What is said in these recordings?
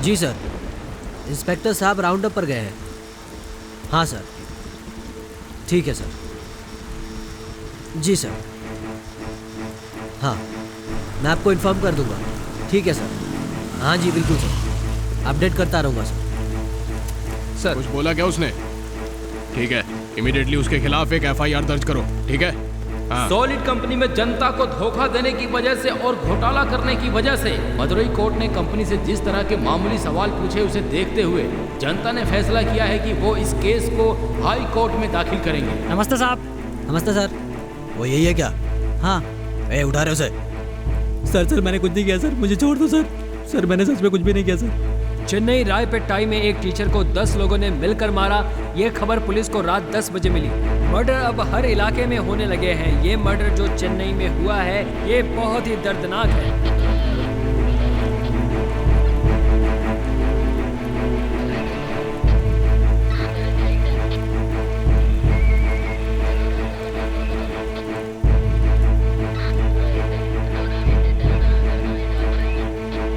जी sir, inspector साहब round up पर गए हैं। हाँ सर, ठीक है सर। जी सर, हाँ मैं आपको इन्फॉर्म कर दूंगा। ठीक है सर। हाँ जी बिल्कुल सर, अपडेट करता रहूँगा सर। कुछ बोला क्या उसने? ठीक है, इमीडिएटली उसके खिलाफ एक FIR दर्ज करो। ठीक है? हाँ। सॉलिड कंपनी में जनता को धोखा देने की वजह से और घोटाला करने की वजह से मदुरई कोर्ट ने कंपनी से जिस तरह के मामूली सवाल पूछे उसे देखते हुए जनता ने फैसला किया है कि वो इस केस को हाई कोर्ट में दाखिल करेंगे। नमस्ते साहब। नमस्ते सर। वो यही है क्या? हाँ। उठा रहे उसे। सर मैंने कुछ नहीं किया सर, मुझे छोड़ दो सर मैंने सच में कुछ भी नहीं किया सर। चेन्नई रायपेटाई में एक टीचर को 10 लोगों ने मिलकर मारा। ये खबर पुलिस को रात 10 बजे मिली। मर्डर अब हर इलाके में होने लगे हैं। ये मर्डर जो चेन्नई में हुआ है ये बहुत ही दर्दनाक है।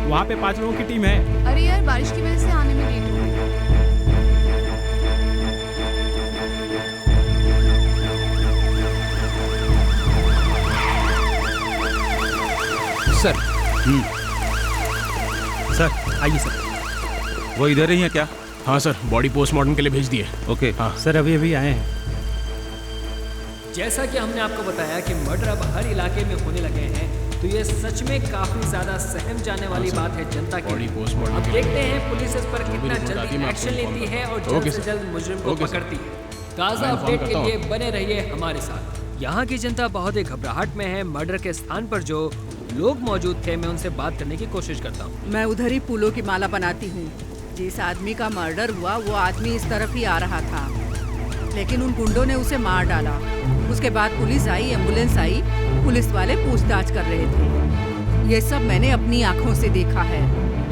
वहाँ पे 5 लोगों की टीम है। अरे यार, बारिश की वजह से आने में लेट हो गई। सर। सर आइए सर। वो इधर ही है क्या? हाँ सर, बॉडी पोस्टमार्टम के लिए भेज दिए। ओके। हाँ सर अभी आए हैं। जैसा कि हमने आपको बताया कि मर्डर अब हर इलाके में होने लगे हैं, तो ये सच में काफी ज्यादा सहम जाने वाली बात है जनता बॉडी की। पोस्टमार्टम अब के लिए देखते हैं पुलिस इस पर कितना रिपोर्ट आती है, जल्दी मैं एक्शन आपको लेती है और ओके जल्द से सर। जल्द मुजरिम को ओके सर। पकड़ती है। ताज़ा मैं इन्फॉर्म अपडेट के करता लिए बने रहिए हमारे साथ। यहाँ की जनता बहुत ही घबराहट में है। मर्डर के स्थान पर जो लोग मौजूद थे मैं उनसे बात करने की कोशिश करता हूँ। मैं उधर ही फूलों की माला बनाती हूँ। जिस आदमी का मर्डर हुआ वो आदमी इस तरफ ही आ रहा था, लेकिन उन गुंडों ने उसे मार डाला। उसके बाद पुलिस आई, एम्बुलेंस आई, पुलिस वाले पूछताछ कर रहे थे। ये सब मैंने अपनी आंखों से देखा है,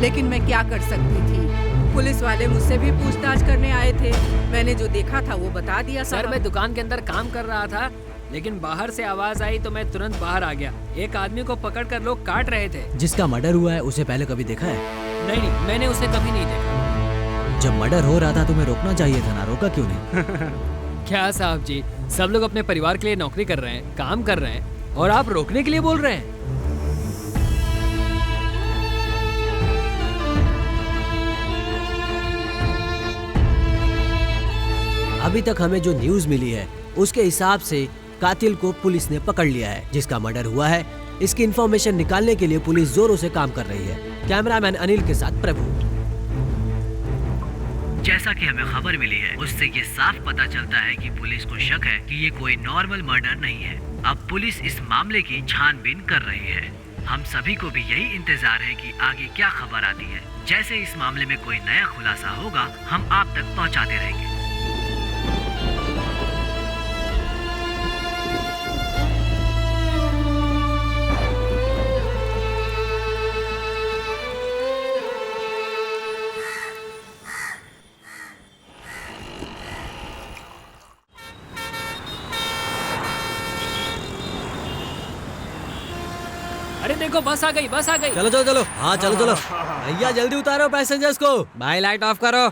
लेकिन मैं क्या कर सकती थी। पुलिस वाले मुझसे भी पूछताछ करने आए थे। मैंने जो देखा था वो बता दिया। सर मैं दुकान के अंदर काम कर रहा था, लेकिन बाहर से आवाज आई तो मैं तुरंत बाहर आ गया। एक आदमी को पकड़कर लोग काट रहे थे। जिसका मर्डर हुआ है उसे पहले कभी देखा है? नहीं, मैंने उसे कभी नहीं देखा। जब मर्डर हो रहा था तुम्हें रोकना चाहिए था ना, रोका क्यों नहीं? क्या साहब जी, सब लोग अपने परिवार के लिए नौकरी कर रहे हैं, काम कर रहे हैं, और आप रोकने के लिए बोल रहे हैं? अभी तक हमें जो न्यूज मिली है उसके हिसाब से कातिल को पुलिस ने पकड़ लिया है। जिसका मर्डर हुआ है इसकी इंफॉर्मेशन निकालने के लिए पुलिस जोरों से काम कर रही है। कैमरामैन अनिल के साथ प्रभु। जैसा कि हमें खबर मिली है उससे ये साफ पता चलता है कि पुलिस को शक है कि ये कोई नॉर्मल मर्डर नहीं है। अब पुलिस इस मामले की छानबीन कर रही है। हम सभी को भी यही इंतजार है कि आगे क्या खबर आती है। जैसे इस मामले में कोई नया खुलासा होगा हम आप तक पहुंचाते रहेंगे। अरे देखो बस आ गई, बस आ गई। चलो चलो चलो। हाँ चलो चलो भैया, जल्दी उतारो पैसेंजर्स को। भाई लाइट ऑफ करो।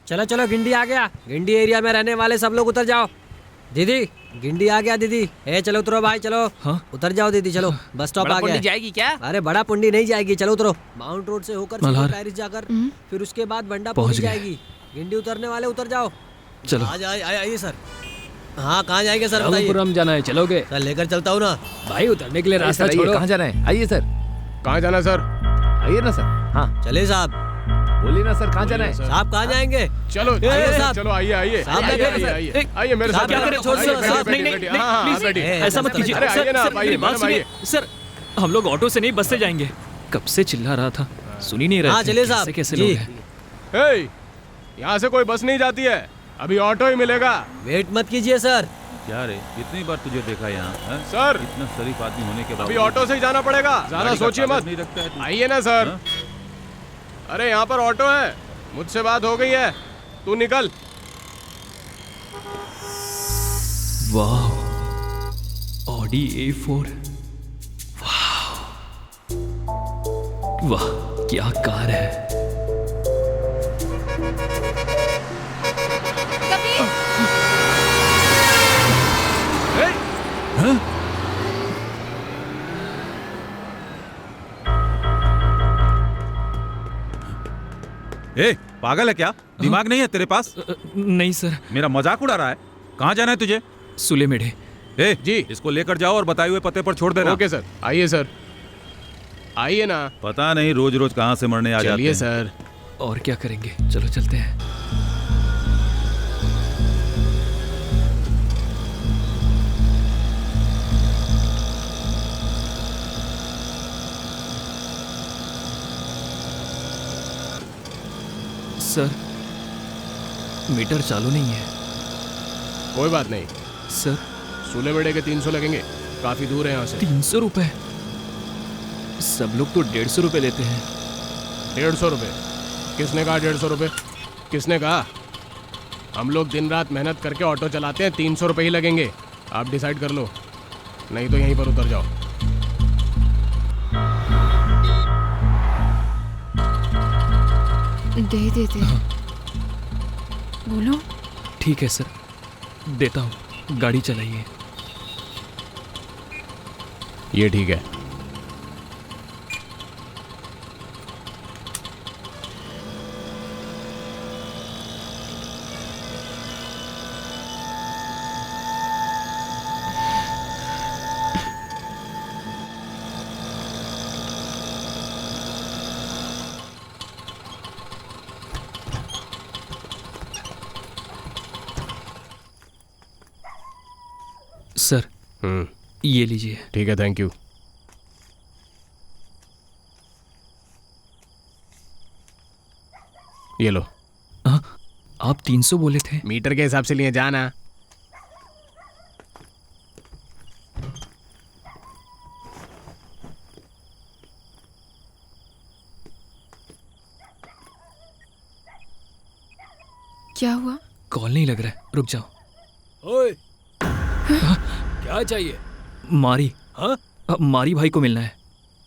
चलो चलो, गिंडी आ गया। गिंडी एरिया में रहने वाले सब लोग उतर जाओ। दीदी गिंडी आ गया। दीदी चलो उतरो भाई, चलो। हाँ? उतर जाओ दीदी, चलो। बस स्टॉप आ गया। जाएगी क्या? अरे बड़ा पुंडी नहीं जाएगी, चलो उतरो। माउंट रोड से होकर पेरिस जाकर फिर उसके बाद बंडा पहुंच जाएगी। गिंडी उतरने वाले उतर जाओ। चलो आइए सर। हाँ कहाँ जाएंगे सर बताइए? रामपुरम जाना है, चलोगे? सर लेकर चलता हूँ ना। भाई उतरने के लिए रास्ता छोड़ो। कहाँ जाना है? आइए सर। कहाँ जाना है सर? आइए ना सर। हाँ चले साहब। बोलिए ना सर, कहाँ जाना है? साहब कहाँ जाएंगे? चलो आइए साहब। चलो आइए आइए साहब, आइए बैठिए, आइए सर। आइए आइए मेरे साथ। क्या करें? छोड़ दो, साहब। बैठिए, हाँ, हाँ, बैठिए। ऐसा मत कीजिए। अरे आइए ना आप, आइए बात मैडम, आइए। सुनिए। सर हम लोग ऑटो से नहीं बस से जाएंगे। कब से चिल्ला रहा था, सुन ही नहीं रहे। हाँ चलिए साहब। कैसे जी। लोग हैं? ए, यहाँ से कोई बस नहीं जाती है, अभी ऑटो ही मिलेगा। वेट मत कीजिए सर। क्या रे, कितनी बार तुझे देखा यहाँ? सर इतना शरीफ आदमी होने के बाद अभी ऑटो से ही जाना पड़ेगा, ज्यादा सोचिए मत। नहीं रखता है तू। आइए ना सर। हाँ? अरे यहाँ पर ऑटो है, मुझसे बात हो गई है, तू निकल। वाह, ऑडी A4। वाह वाह, क्या कार है। ए, पागल है क्या? दिमाग नहीं है तेरे पास? नहीं सर। मेरा मजाक उड़ा रहा है? कहाँ जाना है तुझे? सुले मेढे। ए जी। इसको लेकर जाओ और बताए हुए पते पर छोड़ देना। ओके सर, आइए सर, आइए ना। पता नहीं रोज रोज कहाँ से मरने आ जाते चलिए हैं। सर। और क्या करेंगे, चलो चलते हैं। सर मीटर चालू नहीं है। कोई बात नहीं सर। सूले बेड़े के 300 लगेंगे, काफी दूर है यहाँ से। 300 रुपए? सब लोग तो 150 रुपए लेते हैं। 150 रुपये? किसने कहा 150 रुपये? किसने कहा? हम लोग दिन रात मेहनत करके ऑटो चलाते हैं, 300 रुपये ही लगेंगे। आप डिसाइड कर लो, नहीं तो यहीं पर उतर जाओ। दे देते। बोलो। ठीक है सर, देता हूँ। गाड़ी चलाइए। ये ठीक है। सर ये लीजिए। ठीक है, थैंक यू। ये लो। आप 300 बोले थे। मीटर के हिसाब से लिए जाना। क्या हुआ? कॉल नहीं लग रहा है, रुक जाओ। ओए, क्या चाहिए? मारी। हाँ? मारी भाई को मिलना है।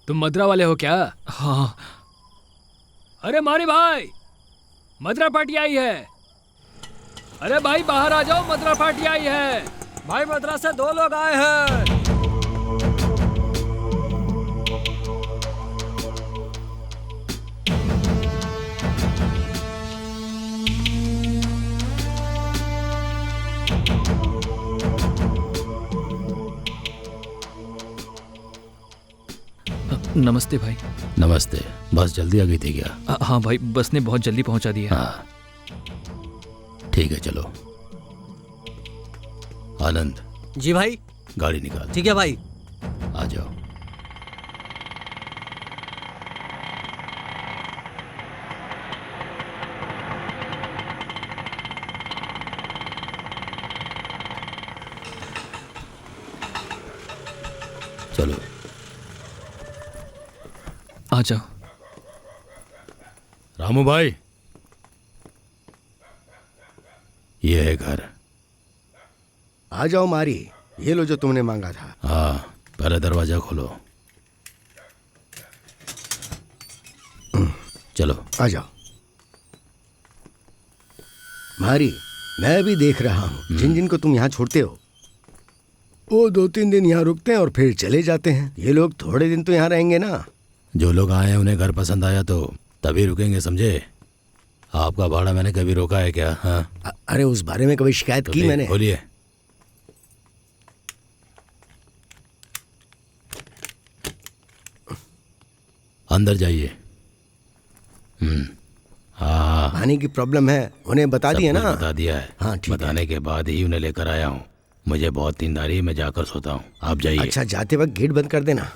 तुम मद्रा वाले हो क्या? हाँ। अरे मारी भाई, मद्रा पार्टी आई है। अरे भाई बाहर आ जाओ, मद्रा पार्टी आई है। भाई मद्रा से 2 लोग आए हैं। नमस्ते भाई। नमस्ते। बस जल्दी आ गई थी क्या? हाँ भाई, बस ने बहुत जल्दी पहुंचा दिया। हाँ ठीक है, चलो। आनंद। जी भाई। गाड़ी निकाल। ठीक है भाई। आ जाओ। चलो आ जाओ। रामू भाई, ये है घर। आ जाओ मारी, ये लो जो तुमने मांगा था। हाँ, पहले दरवाजा खोलो। चलो आ जाओ। मारी, मैं भी देख रहा हूँ जिन जिन को तुम यहाँ छोड़ते हो वो 2-3 दिन यहाँ रुकते हैं और फिर चले जाते हैं। ये लोग थोड़े दिन तो यहाँ रहेंगे ना। जो लोग आए हैं उन्हें घर पसंद आया तो तभी रुकेंगे, समझे? आपका भाड़ा मैंने कभी रोका है क्या? हाँ? अरे उस बारे में कभी शिकायत की मैंने? बोलिए। अंदर जाइए। हाँ, पानी की प्रॉब्लम है, उन्हें बता दिया ना? बता दिया है। हाँ ठीक है। बताने के बाद ही उन्हें लेकर आया हूँ। मुझे बहुत नींद आ रही है, मैं जाकर सोता हूँ। आप जाइए। अच्छा, जाते वक्त गेट बंद कर देना।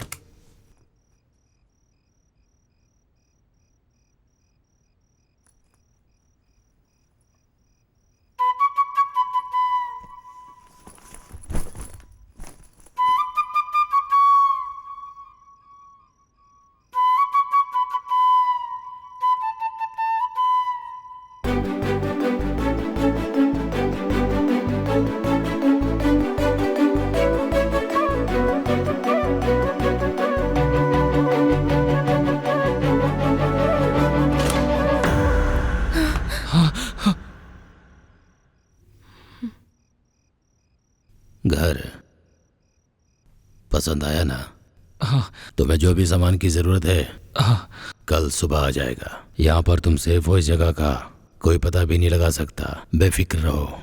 घर पसंद आया ना? तुम्हें जो भी सामान की जरूरत है कल सुबह आ जाएगा। यहाँ पर तुम सेफ हो, इस जगह का कोई पता भी नहीं लगा सकता, बेफिक्र रहो।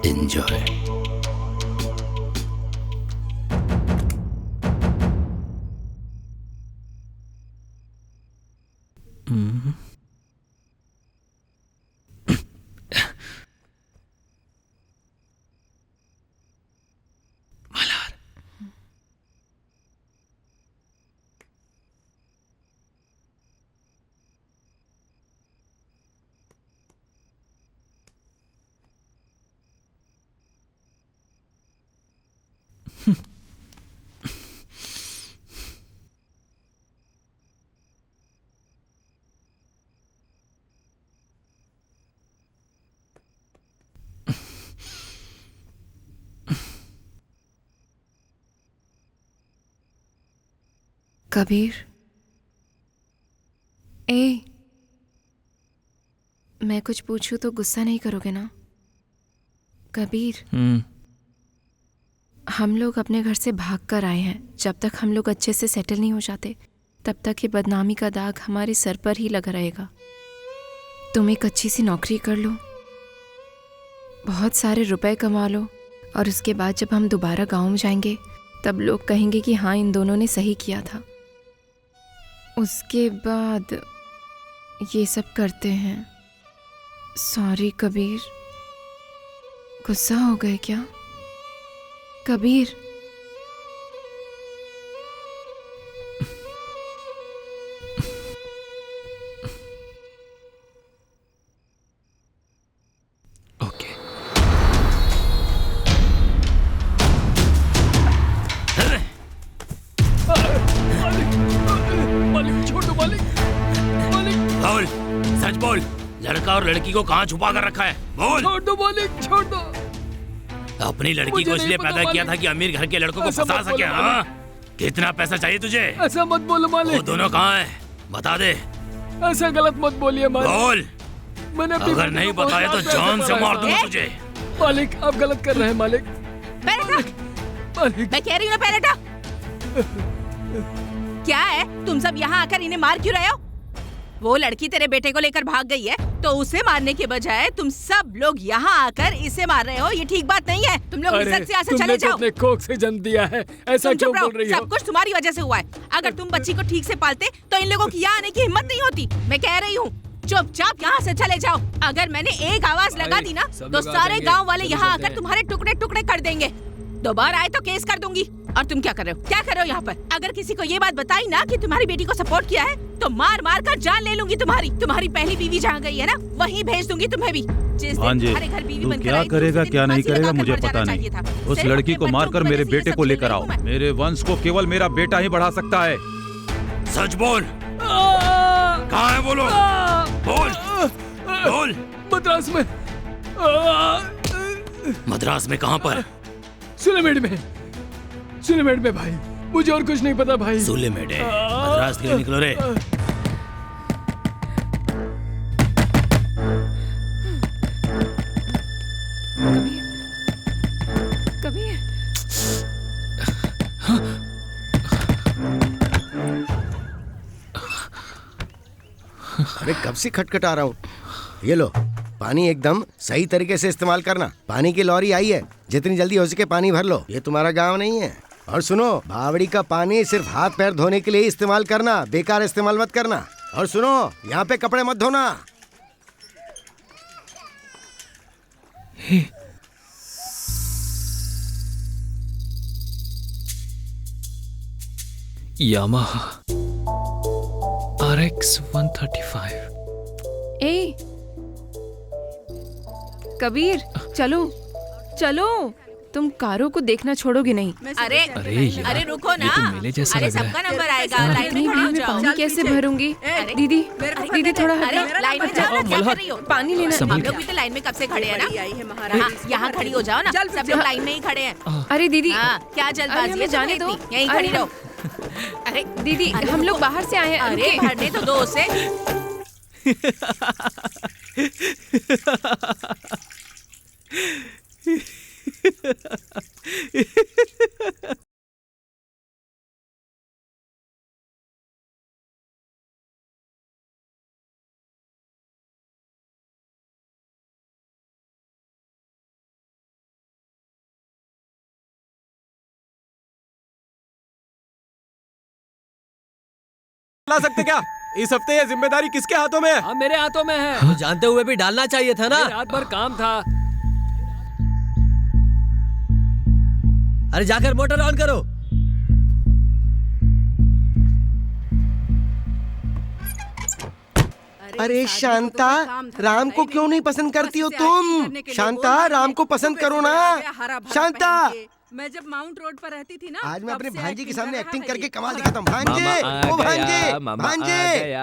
एंजॉय। कबीर, ए, मैं कुछ पूछूं तो गुस्सा नहीं करोगे ना? कबीर, हम लोग अपने घर से भाग कर आए हैं। जब तक हम लोग अच्छे से सेटल नहीं हो जाते तब तक ये बदनामी का दाग हमारे सर पर ही लगा रहेगा। तुम एक अच्छी सी नौकरी कर लो, बहुत सारे रुपए कमा लो, और उसके बाद जब हम दोबारा गांव में जाएंगे तब लोग कहेंगे कि हाँ, इन दोनों ने सही किया था। उसके बाद ये सब करते हैं। सॉरी कबीर, गुस्सा हो गए क्या? कबीर, ओके। मालिक छोड़ दो, मालिक। बोल, सच बोल, लड़का और लड़की को कहाँ छुपा कर रखा है? बोल। छोड़ दो मालिक, छोड़ दो। अपनी लड़की को इसलिए पैदा किया था कि अमीर घर के लड़कों को फंसा सके, हाँ? कितना पैसा चाहिए तुझे? ऐसा मत बोलो मालिक। वो दोनों कहाँ हैं? बता दे। ऐसा गलत मत बोलिए मालिक। बोल। मैंने अगर नहीं बताया तो जान से मार दूंगा तुझे। मालिक, आप गलत कर रहे हैं मालिक। मैं कह रही हूँ ना, पैर हटा। क्या है, तुम सब यहाँ आकर इन्हें मार क्यों रहे हो? वो लड़की तेरे बेटे को लेकर भाग गई है तो उसे मारने के बजाय तुम सब लोग यहाँ आकर इसे मार रहे हो। ये ठीक बात नहीं है। तुम लोग इज्जत से यहाँ से चले जाओ। तुमने कोख से जन्म दिया है, ऐसा क्यों बोल रही हो? सब कुछ तुम्हारी वजह से हुआ है। अगर तुम बच्ची को ठीक से पालते तो इन लोगों की यहाँ आने की हिम्मत नहीं होती। मैं कह रही हूँ, चुपचाप यहाँ से चले जाओ। अगर मैंने एक आवाज लगा दी ना तो सारे गाँव वाले यहाँ आकर तुम्हारे टुकड़े टुकड़े कर देंगे। दोबारा आए तो केस कर दूंगी। और तुम क्या कर रहे हो? क्या कर रहे हो यहाँ पर? अगर किसी को ये बात बताई ना कि तुम्हारी बेटी को सपोर्ट किया है तो मार मार कर जान ले लूंगी तुम्हारी। तुम्हारी पहली बीवी जहाँ गई है ना वहीं भेज दूंगी तुम्हें भी। जिस दिन तुम्हारे घर बीवी बनकर क्या आई थी, करेगा उस दिन क्या नहीं फांसी करेगा लगाकर मुझे मर पता जाना नहीं। चाहिए था। उस सिर्फ लड़की अपने को मारकर बच्चों की मेरे वजह से ये बेटे सब को झेल लेकर रही आओ। हूँ मैं। मेरे वंश को केवल मेरा बेटा ही बढ़ा सकता है। सच बोल। कहाँ है वो लोग? बोल, बोल। मद्रास में। मद्रास में कहाँ पर? सुलेमेड में। सुलेमेड में भाई, मुझे और कुछ नहीं पता भाई। सुलेमेड है, मद्रास के लिए निकलो रे। कबीर, अरे कब से खटखटा रहा हूँ। ये लो, पानी एकदम सही तरीके से इस्तेमाल करना। पानी की लॉरी आई है, जितनी जल्दी हो सके पानी भर लो। ये तुम्हारा गांव नहीं है। और सुनो, बावड़ी का पानी सिर्फ हाथ पैर धोने के लिए इस्तेमाल करना, बेकार इस्तेमाल मत करना। और सुनो, यहाँ पे कपड़े मत धोना। Yamaha RX 135। ए, कबीर, चलो चलो, तुम कारों को देखना छोड़ोगे नहीं। अरे अरे रुको ना। तो मेले जैसा अरे लग रहा है। सबका नंबर आएगा, लाइन में खड़े हो जाओ। पानी कैसे भरूंगी? दीदी, दीदी थोड़ा अरे हटो। लाइन में जाओ ना, क्या कर रही हो? पानी लेना। हम लोग भी तो लाइन में कब से खड़े हैं ना। हाँ, यहाँ खड़ी हो जाओ ना, सब लोग लाइन में ही खड़े हैं। अरे दीदी, हाँ, क्या जल्दबाजी हमें है जाने तुम्हें दो। इतनी? यहीं अरे खड़ी रहो। अरे दीदी, हम लोग बाहर से आए हैं। अरे रुकिए। भरने तो दो उसे। ला सकते क्या? इस हफ्ते ये जिम्मेदारी किसके हाथों में है? हाँ मेरे हाथों में है। तो जानते हुए भी डालना चाहिए था ना। रात भर काम था। अरे जाकर मोटर ऑन करो। अरे शांता, राम को क्यों नहीं पसंद करती हो तुम? शांता, राम को पसंद करो ना। शांता, मैं जब माउंट रोड पर रहती थी ना, आज मैं अपने तब से भांजे की acting सामने कर रहा एक्टिंग है करके ये। कमाल दिखाता हूँ। भांजे, ओ भांजे, भांजे,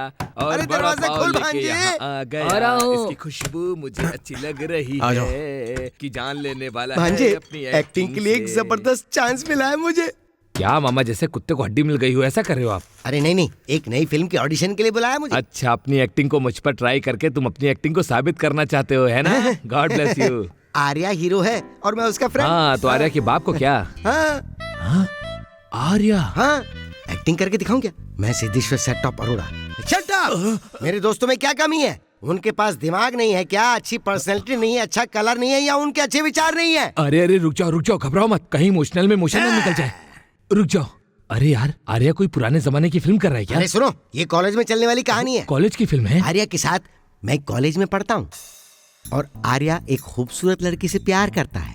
अरे दरवाजा खोल भांजे। आ रहा हूँ। इसकी खुशबू मुझे अच्छी लग रही आ जाओ। है कि जान लेने वाला भांजे, है अपनी एक्टिंग के लिए एक जबरदस्त चांस मिला है मुझे। क्या मामा, जैसे कुत्ते को हड्डी मिल गई हो ऐसा कर रहे हो आप? अरे नहीं नहीं, एक नई फिल्म के ऑडिशन के लिए बुलाया मुझे। अच्छा, अपनी एक्टिंग को मुझ पर ट्राई करके तुम अपनी एक्टिंग को साबित करना चाहते हो, है ना? God bless you. Arya hero है और मैं उसका फ्रेंड। हाँ, तो आर्या के बाप को क्या? हाँ, आर्या? हाँ, एक्टिंग करके दिखाऊं क्या? मैं Siddheshwar set top Arora. Shut up! मेरे दोस्तों में क्या कमी है? उनके पास दिमाग नहीं है क्या? अच्छी पर्सनैलिटी नहीं है, अच्छा कलर नहीं है, या उनके अच्छे विचार नहीं है? अरे अरे रुक जाओ, घबराओ मत, कहीं इमोशनल में मोशन न निकल जाए। रुक जाओ। अरे यार, आर्या कोई पुराने जमाने की फिल्म कर रहा है क्या? अरे सुनो, ये कॉलेज में चलने वाली कहानी है। कॉलेज की फिल्म है? आर्या के साथ मैं कॉलेज में पढ़ता हूँ और आर्या एक खूबसूरत लड़की से प्यार करता है।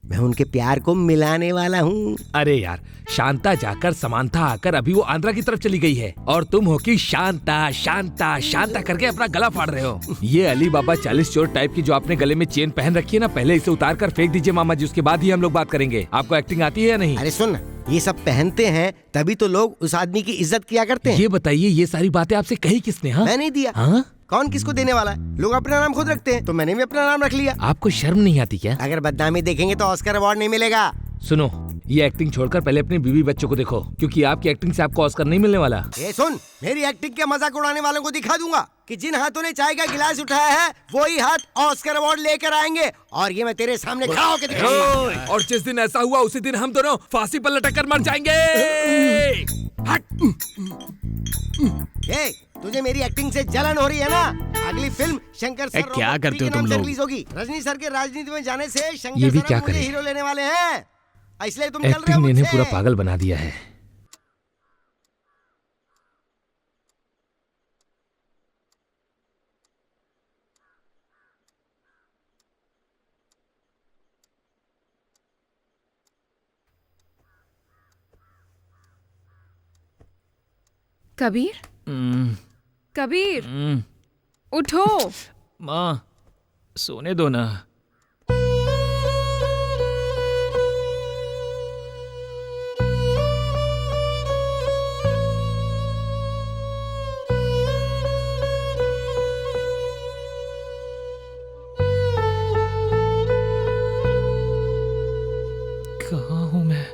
मैं उनके प्यार को मिलाने वाला हूँ। अरे यार, शांता जाकर समांथा आकर अभी वो आंध्रा की तरफ चली गई है और तुम हो कि शांता शांता शांता करके अपना गला फाड़ रहे हो। ये अली बाबा 40 चोर टाइप की जो आपने गले में चेन पहन रखी है ना, पहले इसे उतार कर फेंक दीजिए मामा जी, उसके बाद ही हम लोग बात करेंगे। आपको एक्टिंग आती है या नहीं? अरे सुन, ये सब पहनते हैं तभी तो लोग उस आदमी की इज्जत किया करते हैं। ये बताइए, ये सारी बातें आपसे कही किसने? हाँ, मैं नहीं दिया। हाँ? कौन किसको देने वाला है? लोग अपना नाम खुद रखते हैं, तो मैंने भी अपना नाम रख लिया। आपको शर्म नहीं आती क्या? अगर बदनामी देखेंगे तो ऑस्कर अवार्ड नहीं मिलेगा। सुनो, ये एक्टिंग छोड़कर पहले अपनी बीवी बच्चों को देखो, क्योंकि आपकी एक्टिंग से आपको ऑस्कर नहीं मिलने वाला। ये सुन, मेरी एक्टिंग के मजाक उड़ाने वालों को दिखा दूंगा कि जिन हाथों ने चाय का गिलास उठाया है वही हाथ ऑस्कर अवार्ड लेकर आएंगे, और ये मैं तेरे सामने खड़ा होकर दिखाऊंगा। और जिस दिन ऐसा हुआ उसी दिन हम दोनों फांसी पर लटक कर मर जाएंगे। ए, तुझे मेरी एक्टिंग से जलन हो रही है ना? अगली फिल्म शंकर सर क्या करते हो तुम लोग? रिलीज होगी। रजनी सर के राजनीति में जाने से ये शंकर भी सर क्या मुझे करे? हीरो लेने वाले हैं, इसलिए तुम चल रहे हो एक्टिंग ने इन्हें मुझसे। पूरा पागल बना दिया है। कबीर, कबीर, उठो। माँ, सोने दो ना। कहाँ हूँ मैं?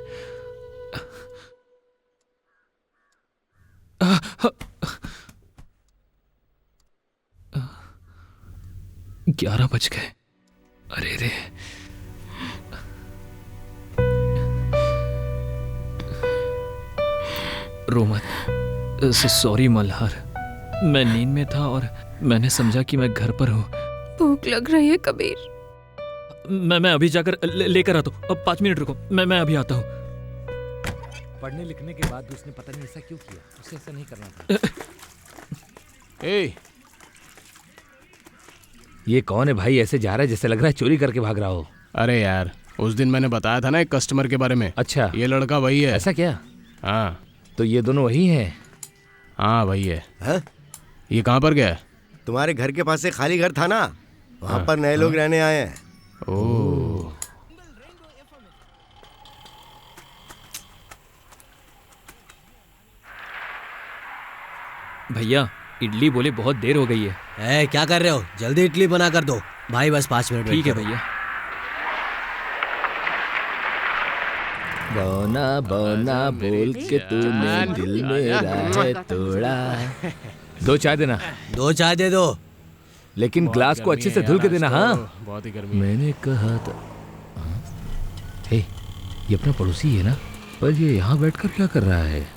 11 बज गए। अरे रे, रो मत। सॉरी मल्हार, मैं नींद में था और मैंने समझा कि मैं घर पर हूँ। भूख लग रही है कबीर। मैं अभी जाकर लेकर आता हूँ। अब 5 मिनट रुको, मैं अभी आता हूँ। पढ़ने लिखने के बाद उसने पता नहीं ऐसा क्यों किया, उसे ऐसा नहीं करना था। ए, ये कौन है भाई? ऐसे जा रहा है जैसे लग रहा है चोरी करके भाग रहा हो। अरे यार, उस दिन मैंने बताया था ना एक कस्टमर के बारे में। अच्छा, ये लड़का वही है। ऐसा क्या? हाँ, तो ये दोनों वही हैं? हाँ वही है। हाँ? ये कहाँ पर गया है? तुम्हारे घर के पास से खाली घर था ना, वहाँ पर नए लोग रहने आए हैं। ओह, भैया, इडली बोले बहुत देर हो गई है। क्या कर रहे हो? जल्दी इडली बना कर दो भाई, बस 5 मिनट। ठीक है भैया। बौना बौना बोल के तूने दिल मेरा है तोड़ा। 2 चाय देना। 2 चाय दे दो। लेकिन ग्लास को अच्छे से धुल के देना। हाँ, बहुत ही गर्मी है। मैंने कहा था। हे, ये अपना पड़ोसी है ना? पर ये यहाँ बैठकर क्या कर रहा है?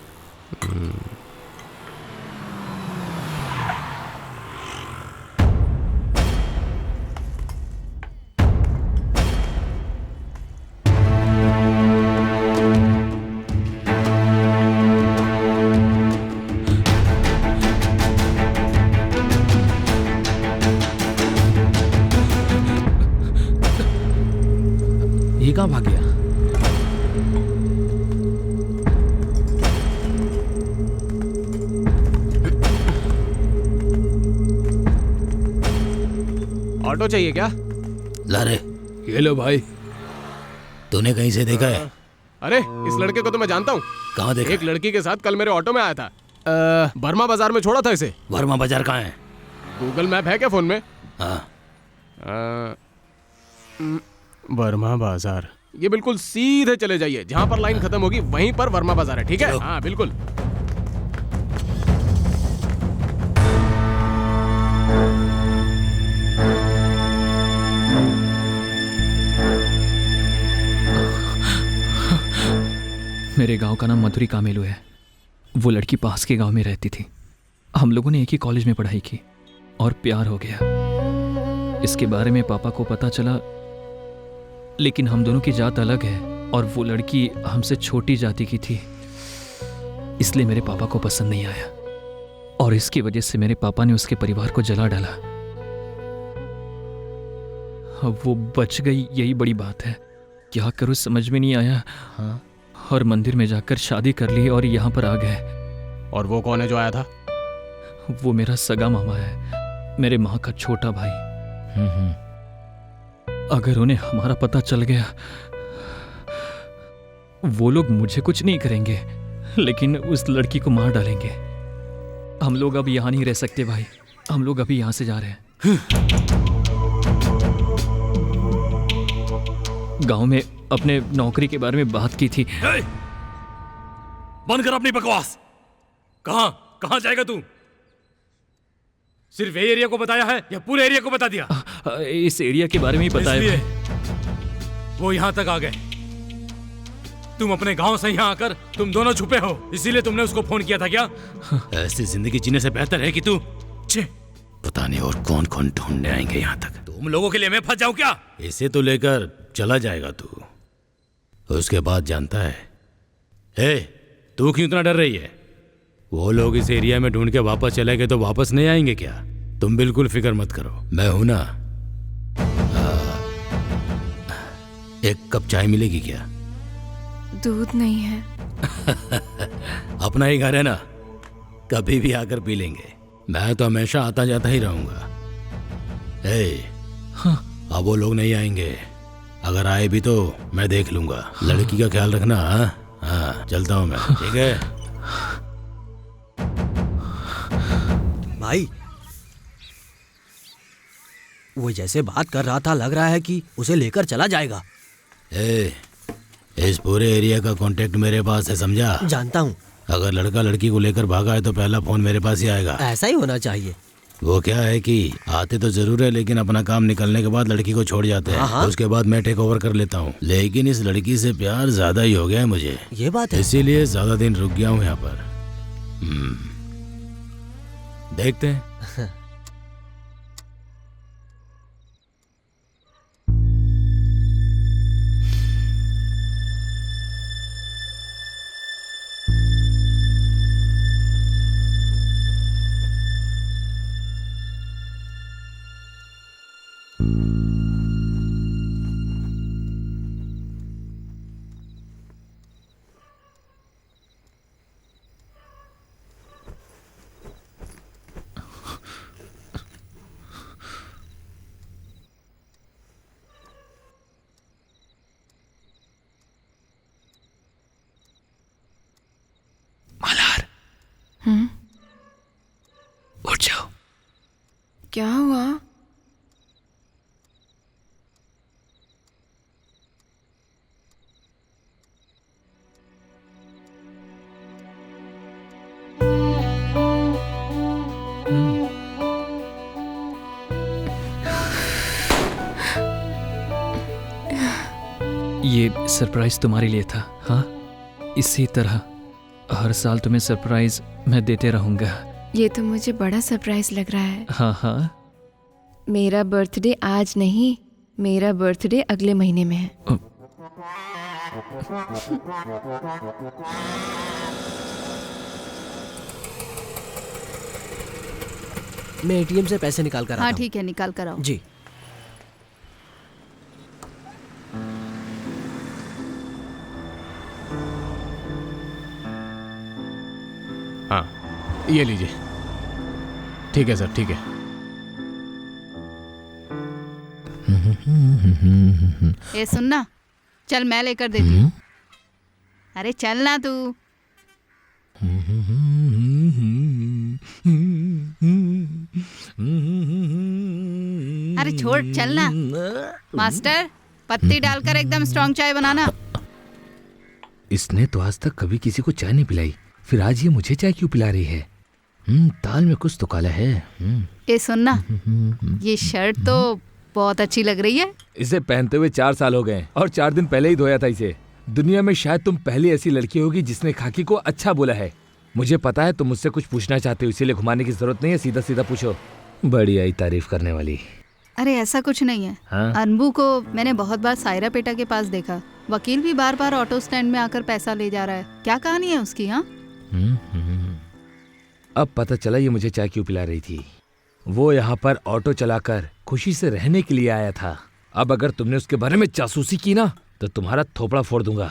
ये कहाँ भाग गया? ऑटो चाहिए क्या? ला रे, ये लो भाई। तूने कहीं से देखा है? अरे इस लड़के को तो मैं जानता हूँ। कहाँ देखा? एक लड़की के साथ कल मेरे ऑटो में आया था। बर्मा बाजार में छोड़ा था इसे। वर्मा बाजार कहाँ है? गूगल मैप है क्या फोन में? हाँ। वर्मा बाजार, ये बिल्कुल सीधे चले जाइए, जहाँ पर लाइन खत्म होगी वहीं पर वर्मा बाजार है। ठीक है? हाँ बिल्कुल। मेरे गांव का नाम मधुरी कामेलू है। वो लड़की पास के गांव में रहती थी। हम लोगों ने एक ही कॉलेज में पढ़ाई की और प्यार हो गया। इसके बारे में पापा को पता चला, लेकिन हम दोनों की जात अलग है और वो लड़की हमसे छोटी जाति की थी, इसलिए मेरे पापा को पसंद नहीं आया और इसकी वजह से मेरे पापा ने उसके परिवार को जला डाला। वो बच गई, यही बड़ी बात है। क्या करूं समझ में नहीं आया। हाँ? और मंदिर में जाकर शादी कर ली और यहाँ पर आ गए। और वो कौन है जो आया था? वो मेरा सगा मामा है, मेरे माँ का छोटा भाई। अगर उन्हें हमारा पता चल गया, वो लोग मुझे कुछ नहीं करेंगे, लेकिन उस लड़की को मार डालेंगे। हम लोग अब यहाँ नहीं रह सकते भाई, हम लोग अभी यहाँ से जा रहे हैं। गांव में अपने नौकरी के बारे में बात की थी। बंद कर अपनी बकवास। कहां जाएगा तू? सिर्फ ये एरिया को बताया है या पूरे एरिया को बता दिया? इस एरिया के बारे में ही बताया। इसलिए वो यहां तक आ गए। तुम अपने गांव से यहां आकर तुम दोनों छुपे हो, इसीलिए तुमने उसको फोन किया था क्या? ऐसी जिंदगी जीने से बेहतर है कि तू पता नहीं और कौन कौन ढूंढने आएंगे यहाँ तक। तुम लोगों के लिए मैं फंस जाऊं क्या? इसे तो लेकर चला जाएगा तू, उसके बाद जानता है। हे, तू क्यों इतना डर रही है? वो लोग इस एरिया में ढूंढ के वापस चले गए तो वापस नहीं आएंगे क्या? तुम बिल्कुल फिक्र मत करो, मैं हूं ना। एक कप चाय मिलेगी क्या? दूध नहीं है। अपना ही घर है ना, कभी भी आकर पी लेंगे। मैं तो हमेशा आता जाता ही रहूंगा। अब वो लोग नहीं आएंगे, अगर आए भी तो मैं देख लूंगा। लड़की का ख्याल रखना। हाँ, चलता हूं मैं। ठीक है भाई, वो जैसे बात कर रहा था, लग रहा है कि उसे लेकर चला जाएगा। इस पूरे एरिया का कांटेक्ट मेरे पास है, समझा? जानता हूँ। अगर लड़का लड़की को लेकर भागा है तो पहला फोन मेरे पास ही आएगा। ऐसा ही होना चाहिए। वो क्या है कि आते तो जरूर है, लेकिन अपना काम निकलने के बाद लड़की को छोड़ जाते हैं। हाँ। उसके बाद मैं टेक ओवर कर लेता हूँ। लेकिन इस लड़की से प्यार ज्यादा ही हो गया है मुझे। ये बात है। इसीलिए ज्यादा दिन रुक गया हूँ यहाँ पर। देखते हैं। उठ जाओ। क्या हुआ? ये सरप्राइज तुम्हारे लिए था। हाँ, इसी तरह हर साल तुम्हें सरप्राइज मैं देते रहूंगा। ये तो मुझे बड़ा सरप्राइज लग रहा है। हाँ हाँ। मेरा बर्थडे आज नहीं, मेरा बर्थडे अगले महीने में है। मैं एटीएम से पैसे निकाल कर आता हाँ हूँ। ठीक है, निकाल कर आओ। जी। हाँ, ये लीजिए। ठीक है सर, ठीक है। ये सुनना, चल मैं लेकर देती हूँ। अरे चल ना तू। अरे छोड़, चल ना। मास्टर, पत्ती डालकर एकदम स्ट्रॉन्ग चाय बनाना। इसने तो आज तक कभी किसी को चाय नहीं पिलाई, फिर आज ये मुझे चाय क्यों पिला रही है? दाल में कुछ तो काला है। ये सुनना, ये शर्ट तो बहुत अच्छी लग रही है। इसे पहनते हुए 4 साल हो गए और 4 दिन पहले ही धोया था इसे। दुनिया में शायद तुम पहली ऐसी लड़की होगी जिसने खाकी को अच्छा बोला है। मुझे पता है तुम मुझसे कुछ पूछना चाहते हो, इसीलिए घुमाने की जरूरत नहीं है, सीधा सीधा पूछो। बड़ी आई तारीफ करने वाली। अरे ऐसा कुछ नहीं है। हाँ? अनबू को मैंने बहुत बार सायरा पेटा के पास देखा। वकील भी बार बार ऑटो स्टैंड में आकर पैसा ले जा रहा है। क्या कहानी है उसकी? हाँ, अब पता चला ये मुझे चाय क्यों पिला रही थी। वो यहाँ पर ऑटो चलाकर खुशी से रहने के लिए आया था। अब अगर तुमने उसके बारे में जासूसी की ना तो तुम्हारा थोपड़ा फोड़ दूंगा।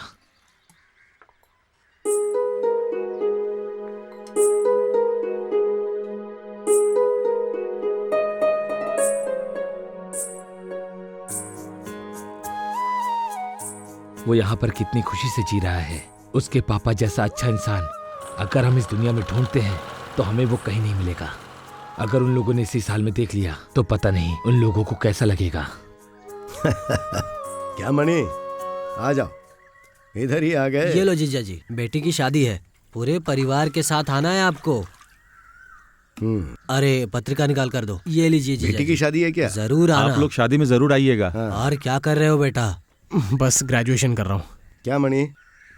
वो यहाँ पर कितनी खुशी से जी रहा है। उसके पापा जैसा अच्छा इंसान अगर हम इस दुनिया में ढूंढते हैं तो हमें वो कहीं नहीं मिलेगा। अगर उन लोगों ने इसी साल में देख लिया तो पता नहीं उन लोगों को कैसा लगेगा। क्या मणि, आ जाओ, इधर ही आ गए। ये लो जीजा जी, बेटी की शादी है, पूरे परिवार के साथ आना है आपको। अरे पत्रिका निकाल कर दो। ये लीजिए जीजा बेटी की शादी है क्या? जरूर आना। आप लोग शादी में जरूर आइएगा। और क्या कर रहे हो बेटा? बस ग्रेजुएशन कर रहा हूँ। क्या मणि,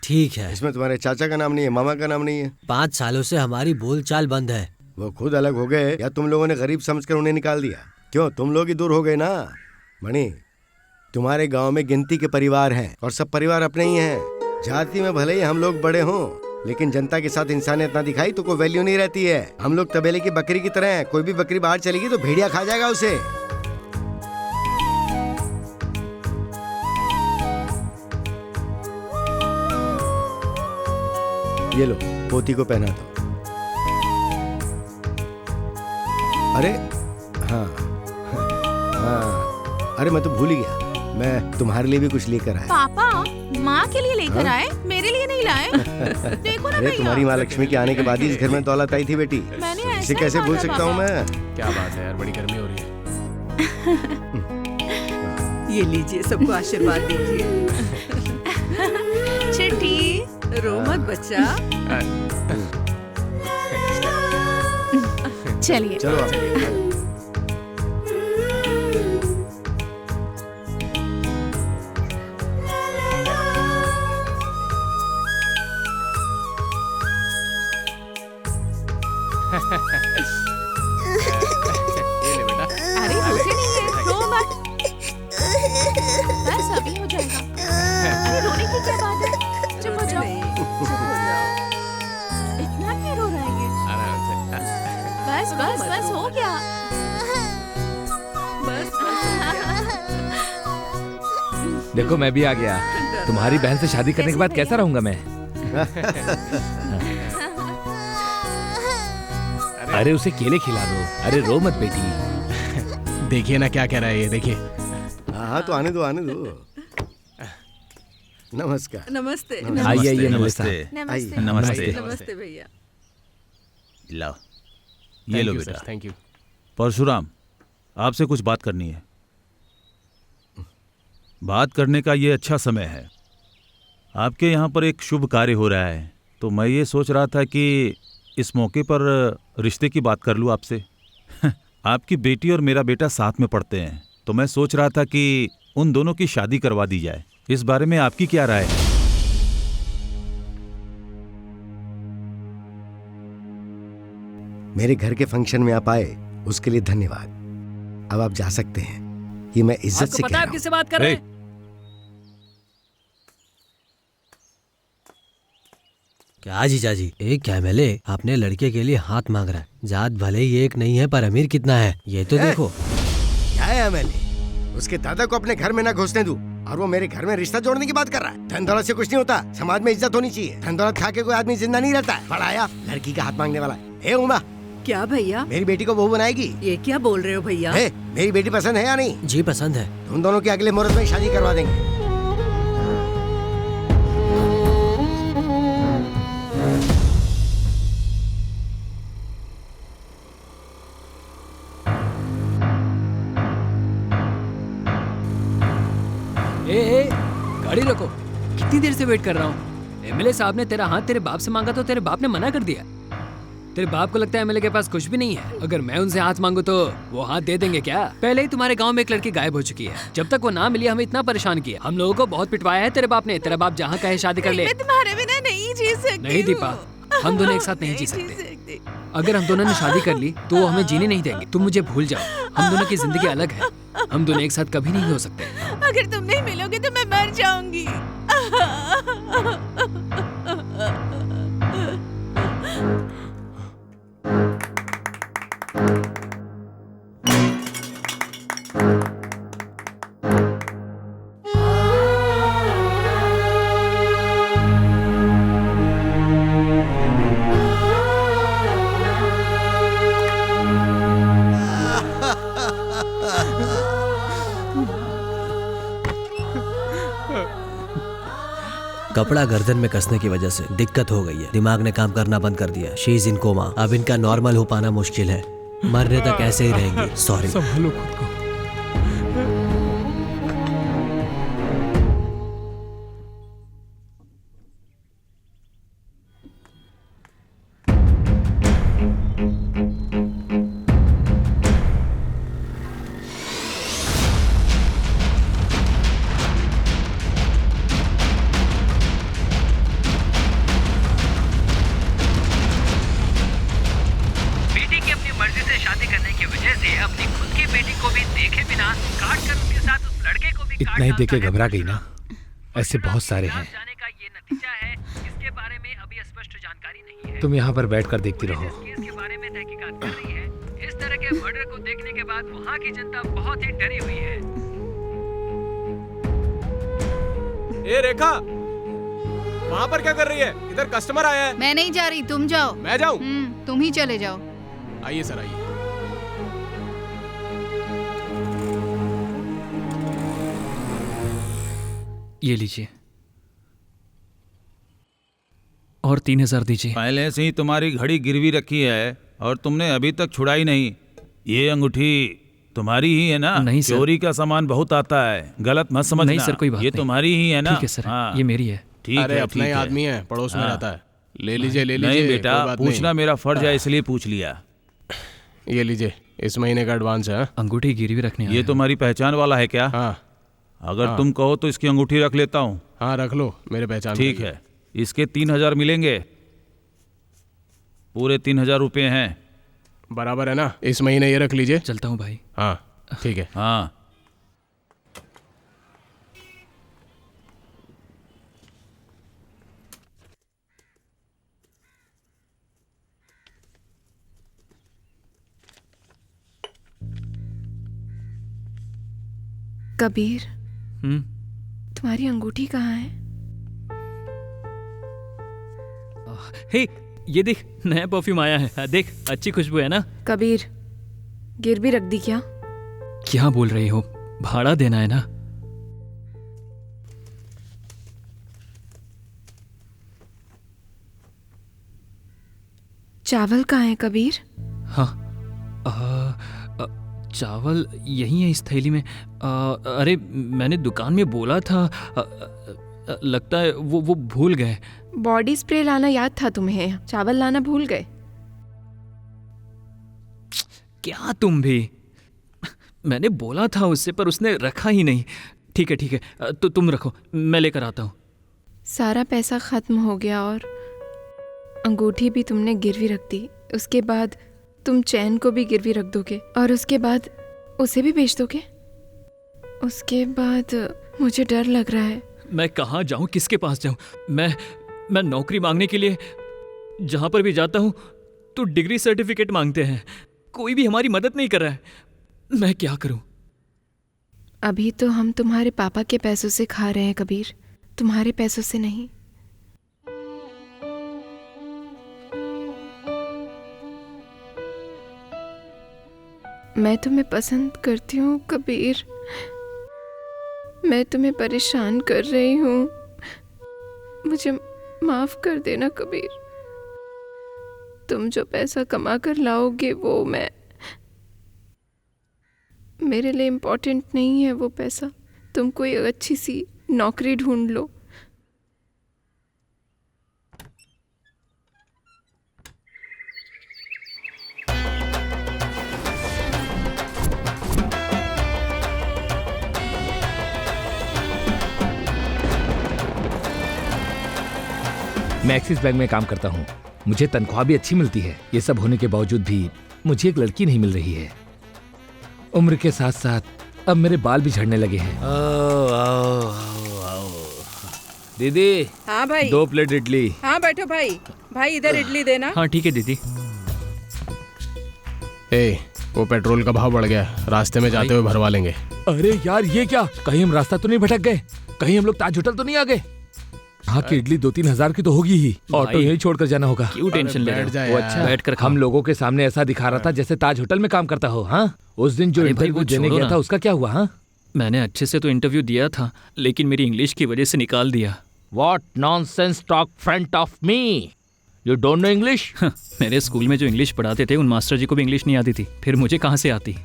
ठीक है। इसमें तुम्हारे चाचा का नाम नहीं है, मामा का नाम नहीं है? 5 सालों से हमारी बोलचाल बंद है। वो खुद अलग हो गए या तुम लोगों ने गरीब समझकर उन्हें निकाल दिया? क्यों, तुम लोग ही दूर हो गए ना। मणि, तुम्हारे गांव में गिनती के परिवार हैं और सब परिवार अपने ही हैं। जाति में भले ही हम लोग बड़े हों, लेकिन जनता के साथ इंसानियत ना दिखाई तो कोई वैल्यू नहीं रहती है। हम लोग तबेले की बकरी की तरह हैं। कोई भी बकरी बाहर चलेगी तो भेड़िया खा जाएगा उसे। ये लो, पोती को पहना दो। अरे हाँ हाँ, अरे मैं तो भूल ही गया, मैं तुम्हारे लिए भी कुछ लेकर आया। पापा, माँ के लिए लेकर आए, मेरे लिए नहीं लाए। देखो ना अरे भैया। तुम्हारी माँ लक्ष्मी के आने के बाद ही इस घर में दौलत आई थी बेटी। इसे कैसे भूल सकता हूँ मैं? क्या बात है यार, बड़ी गर्मी हो रही है। ये लीजिए, सबको आशीर्वाद दीजिए। चिट्ठी, रो मत बच्चा। चलिए चलो आप। अरे रोते नहीं है, रो मत। बस अभी हो जाएगा। अरे रोने की क्या बात है? चुप हो जाओ। इतना क्यों रो रहे हैं? बस बस बस हो गया। बस देखो मैं भी आ गया। तुम्हारी बहन से शादी करने के बाद कैसा रहूंगा मैं? अरे उसे केले खिला दो। अरे रो मत बेटी। देखिए ना क्या कह रहा है ये, देखिए। हाँ तो आने दो, आने दो। नमस्कार। नमस्ते। आइए आइए, नमस्ते। नमस्ते। नमस्ते। नमस्ते भैया। लाओ, ये लो बेटा। Thank you. परशुराम, आपसे कुछ बात करनी है। बात करने का ये अच्छा समय है। आपके यहाँ पर एक शुभ कार्य हो रहा है, तो मैं ये सोच रहा था कि इस मौके पर रिश्ते की बात कर लूँ आपसे। आपकी बेटी और मेरा बेटा साथ में पढ़ते हैं, तो मैं सोच रहा था कि उन दोनों की शादी करवा दी जाए। इस बारे में आपकी क्या राय है? मेरे घर के फंक्शन में आप आए उसके लिए धन्यवाद। अब आप जा सकते हैं। ये मैं इज्जत से कह रहा हूं। किससे बात कर रहे हैं? क्या जीजाजी, एक कैमले अपने लड़के के लिए हाथ मांग रहा है। जात भले ही एक नहीं है पर अमीर कितना है ये तो देखो। क्या है एमएलए? उसके दादा को अपने घर में ना घुसने दूं और वो मेरे घर में रिश्ता जोड़ने की बात कर रहा है। धन दौलत से कुछ नहीं होता, समाज में इज्जत होनी चाहिए। धन दौलत खा के कोई आदमी जिंदा नहीं रहता है। पढ़ाया लड़की का हाथ मांगने वाला है। उमा, क्या भैया? मेरी बेटी को बहू बनाएगी। ये क्या बोल रहे हो भैया? मेरी बेटी पसंद है या नहीं? जी पसंद है। तुम दोनों की अगले मुहूर्त में शादी करवा देंगे। ए, गाड़ी रोको। कितनी देर से वेट कर रहा हूँ। एमएलए साहब ने तेरा हाथ तेरे बाप से मांगा तो तेरे बाप ने मना कर दिया। तेरे बाप को लगता है एमएलए के पास कुछ भी नहीं है। अगर मैं उनसे हाथ मांगू तो वो हाथ दे देंगे क्या? पहले ही तुम्हारे गांव में एक लड़की गायब हो चुकी है। जब तक वो ना मिली हमें इतना परेशान किया। हम लोगों को बहुत पिटवाया है तेरे बाप ने। तेरा बाप जहाँ कहे शादी कर ले। मैं तुम्हारे बिना नहीं जी सकती। नहीं दीपा, हम दोनों एक साथ नहीं जी सकते। अगर हम दोनों ने शादी कर ली तो वो हमें जीने नहीं देंगे। तुम मुझे भूल जाओ, हम दोनों की जिंदगी अलग है। हम दोनों एक साथ कभी नहीं हो सकते। अगर तुम नहीं मिलोगे तो मैं मर जाऊंगी। कपड़ा गर्दन में कसने की वजह से दिक्कत हो गई है। दिमाग ने काम करना बंद कर दिया। She is in coma. अब इनका नॉर्मल हो पाना मुश्किल है। मरने तक ऐसे ही रहेंगी। सॉरी। संभालो खुद को। इतना ही देखे घबरा गई ना। ऐसे बहुत सारे हैं। तुम यहाँ पर बैठकर देखती रहो। इस तरह के मर्डर को देखने के बाद वहाँ की जनता बहुत ही डरी हुई है। ए रेखा, वहाँ पर क्या कर रही है? इधर कस्टमर आया है। मैं नहीं जा रही, तुम जाओ। मैं जाऊँ? तुम ही चले जाओ। आइए सर, आइए। ये लीजिए और 3000 दीजिए। पहले से ही तुम्हारी घड़ी गिरवी रखी है और तुमने अभी तक छुड़ाई नहीं। ये अंगूठी तुम्हारी ही है ना? नहीं सर। चोरी का सामान बहुत आता है, गलत मत समझना। नहीं सर, कोई बात ये नहीं। तुम्हारी ही है ना? ठीक है सर, हाँ। ये मेरी है। ठीक अरे है, अपना ही आदमी है, पड़ोस में रहता है। ले लीजिए, ले लीजिए। नहीं बेटा, कोई बात पूछना नहीं। मेरा फर्ज है इसलिए पूछ लिया। ये लीजिए, इस महीने का एडवांस है। अंगूठी गिरवी रखने ये तुम्हारी पहचान वाला है क्या? हाँ। अगर हाँ। तुम कहो तो इसकी अंगूठी रख लेता हूँ। हाँ रख लो, मेरे पहचान। ठीक है, इसके 3000 मिलेंगे। पूरे 3000 रुपये हैं। बराबर है ना? इस महीने ये रख लीजिए। चलता हूँ भाई। हाँ ठीक है। हाँ कबीर, तुम्हारी अंगूठी कहाँ है? हे, ये देख, नया परफ्यूम आया है। देख, अच्छी खुशबू है ना? कबीर, गिर भी रख दी क्या? क्या बोल रही हो? भाड़ा देना है ना? चावल कहाँ है कबीर? हाँ, चावल यही है इस थैली में। अरे मैंने दुकान में बोला था। लगता है वो भूल गए। बॉडी स्प्रे लाना याद था तुम्हें, चावल लाना भूल गए। क्या तुम भी? मैंने बोला था उससे पर उसने रखा ही नहीं। ठीक है, तो तुम रखो, मैं लेकर आता हूँ। सारा पैसा खत्म हो गया और अंगूठी भी तुमने गिरवी रख दी। उसके बाद तुम चैन को भी गिरवी रख दोगे और उसके बाद उसे भी बेच दोगे। उसके बाद मुझे डर लग रहा है। मैं कहाँ जाऊँ, किसके पास जाऊँ? मैं नौकरी मांगने के लिए जहाँ पर भी जाता हूँ तो डिग्री सर्टिफिकेट मांगते हैं। कोई भी हमारी मदद नहीं कर रहा है। मैं क्या करूँ? अभी तो हम तुम्हारे पापा के पैसों से खा रहे हैं कबीर, तुम्हारे पैसों से नहीं। मैं तुम्हें पसंद करती हूँ कबीर, मैं तुम्हें परेशान कर रही हूँ, मुझे माफ कर देना कबीर। तुम जो पैसा कमा कर लाओगे वो मेरे लिए इम्पोर्टेंट नहीं है वो पैसा। तुम कोई अच्छी सी नौकरी ढूंढ लो। मैं एक्सिस बैंक में काम करता हूँ, मुझे तनख्वाह भी अच्छी मिलती है। ये सब होने के बावजूद भी मुझे एक लड़की नहीं मिल रही है। उम्र के साथ साथ अब मेरे बाल भी झड़ने लगे हैं। आओ। दीदी। हाँ भाई। 2 प्लेट इडली। हाँ बैठो भाई। भाई इधर इडली देना। हाँ ठीक है दीदी। वो पेट्रोल का भाव बढ़ गया, रास्ते में जाते हुए भरवा लेंगे। अरे यार ये क्या, कहीं हम रास्ता तो नहीं भटक गए? कहीं हम लोग ताज होटल तो नहीं आ गए? हाँ की इडली 2-3 हजार की तो होगी ही। ऑटो यही छोड़कर जाना होगा। क्यों टेंशन ले रहे हो? अच्छा बैठकर हम लोगों के सामने ऐसा दिखा रहा था जैसे ताज होटल में काम करता हो। हाँ उस दिन जो इंटरव्यू देने गया था उसका क्या हुआ? हाँ मैंने अच्छे से तो इंटरव्यू दिया था, लेकिन मेरी इंग्लिश की वजह से निकाल दिया। What nonsense talk front of me? You don't know English? मेरे स्कूल में जो इंग्लिश पढ़ाते थे उन मास्टर जी को भी इंग्लिश नहीं आती थी, फिर मुझे कहाँ से आती?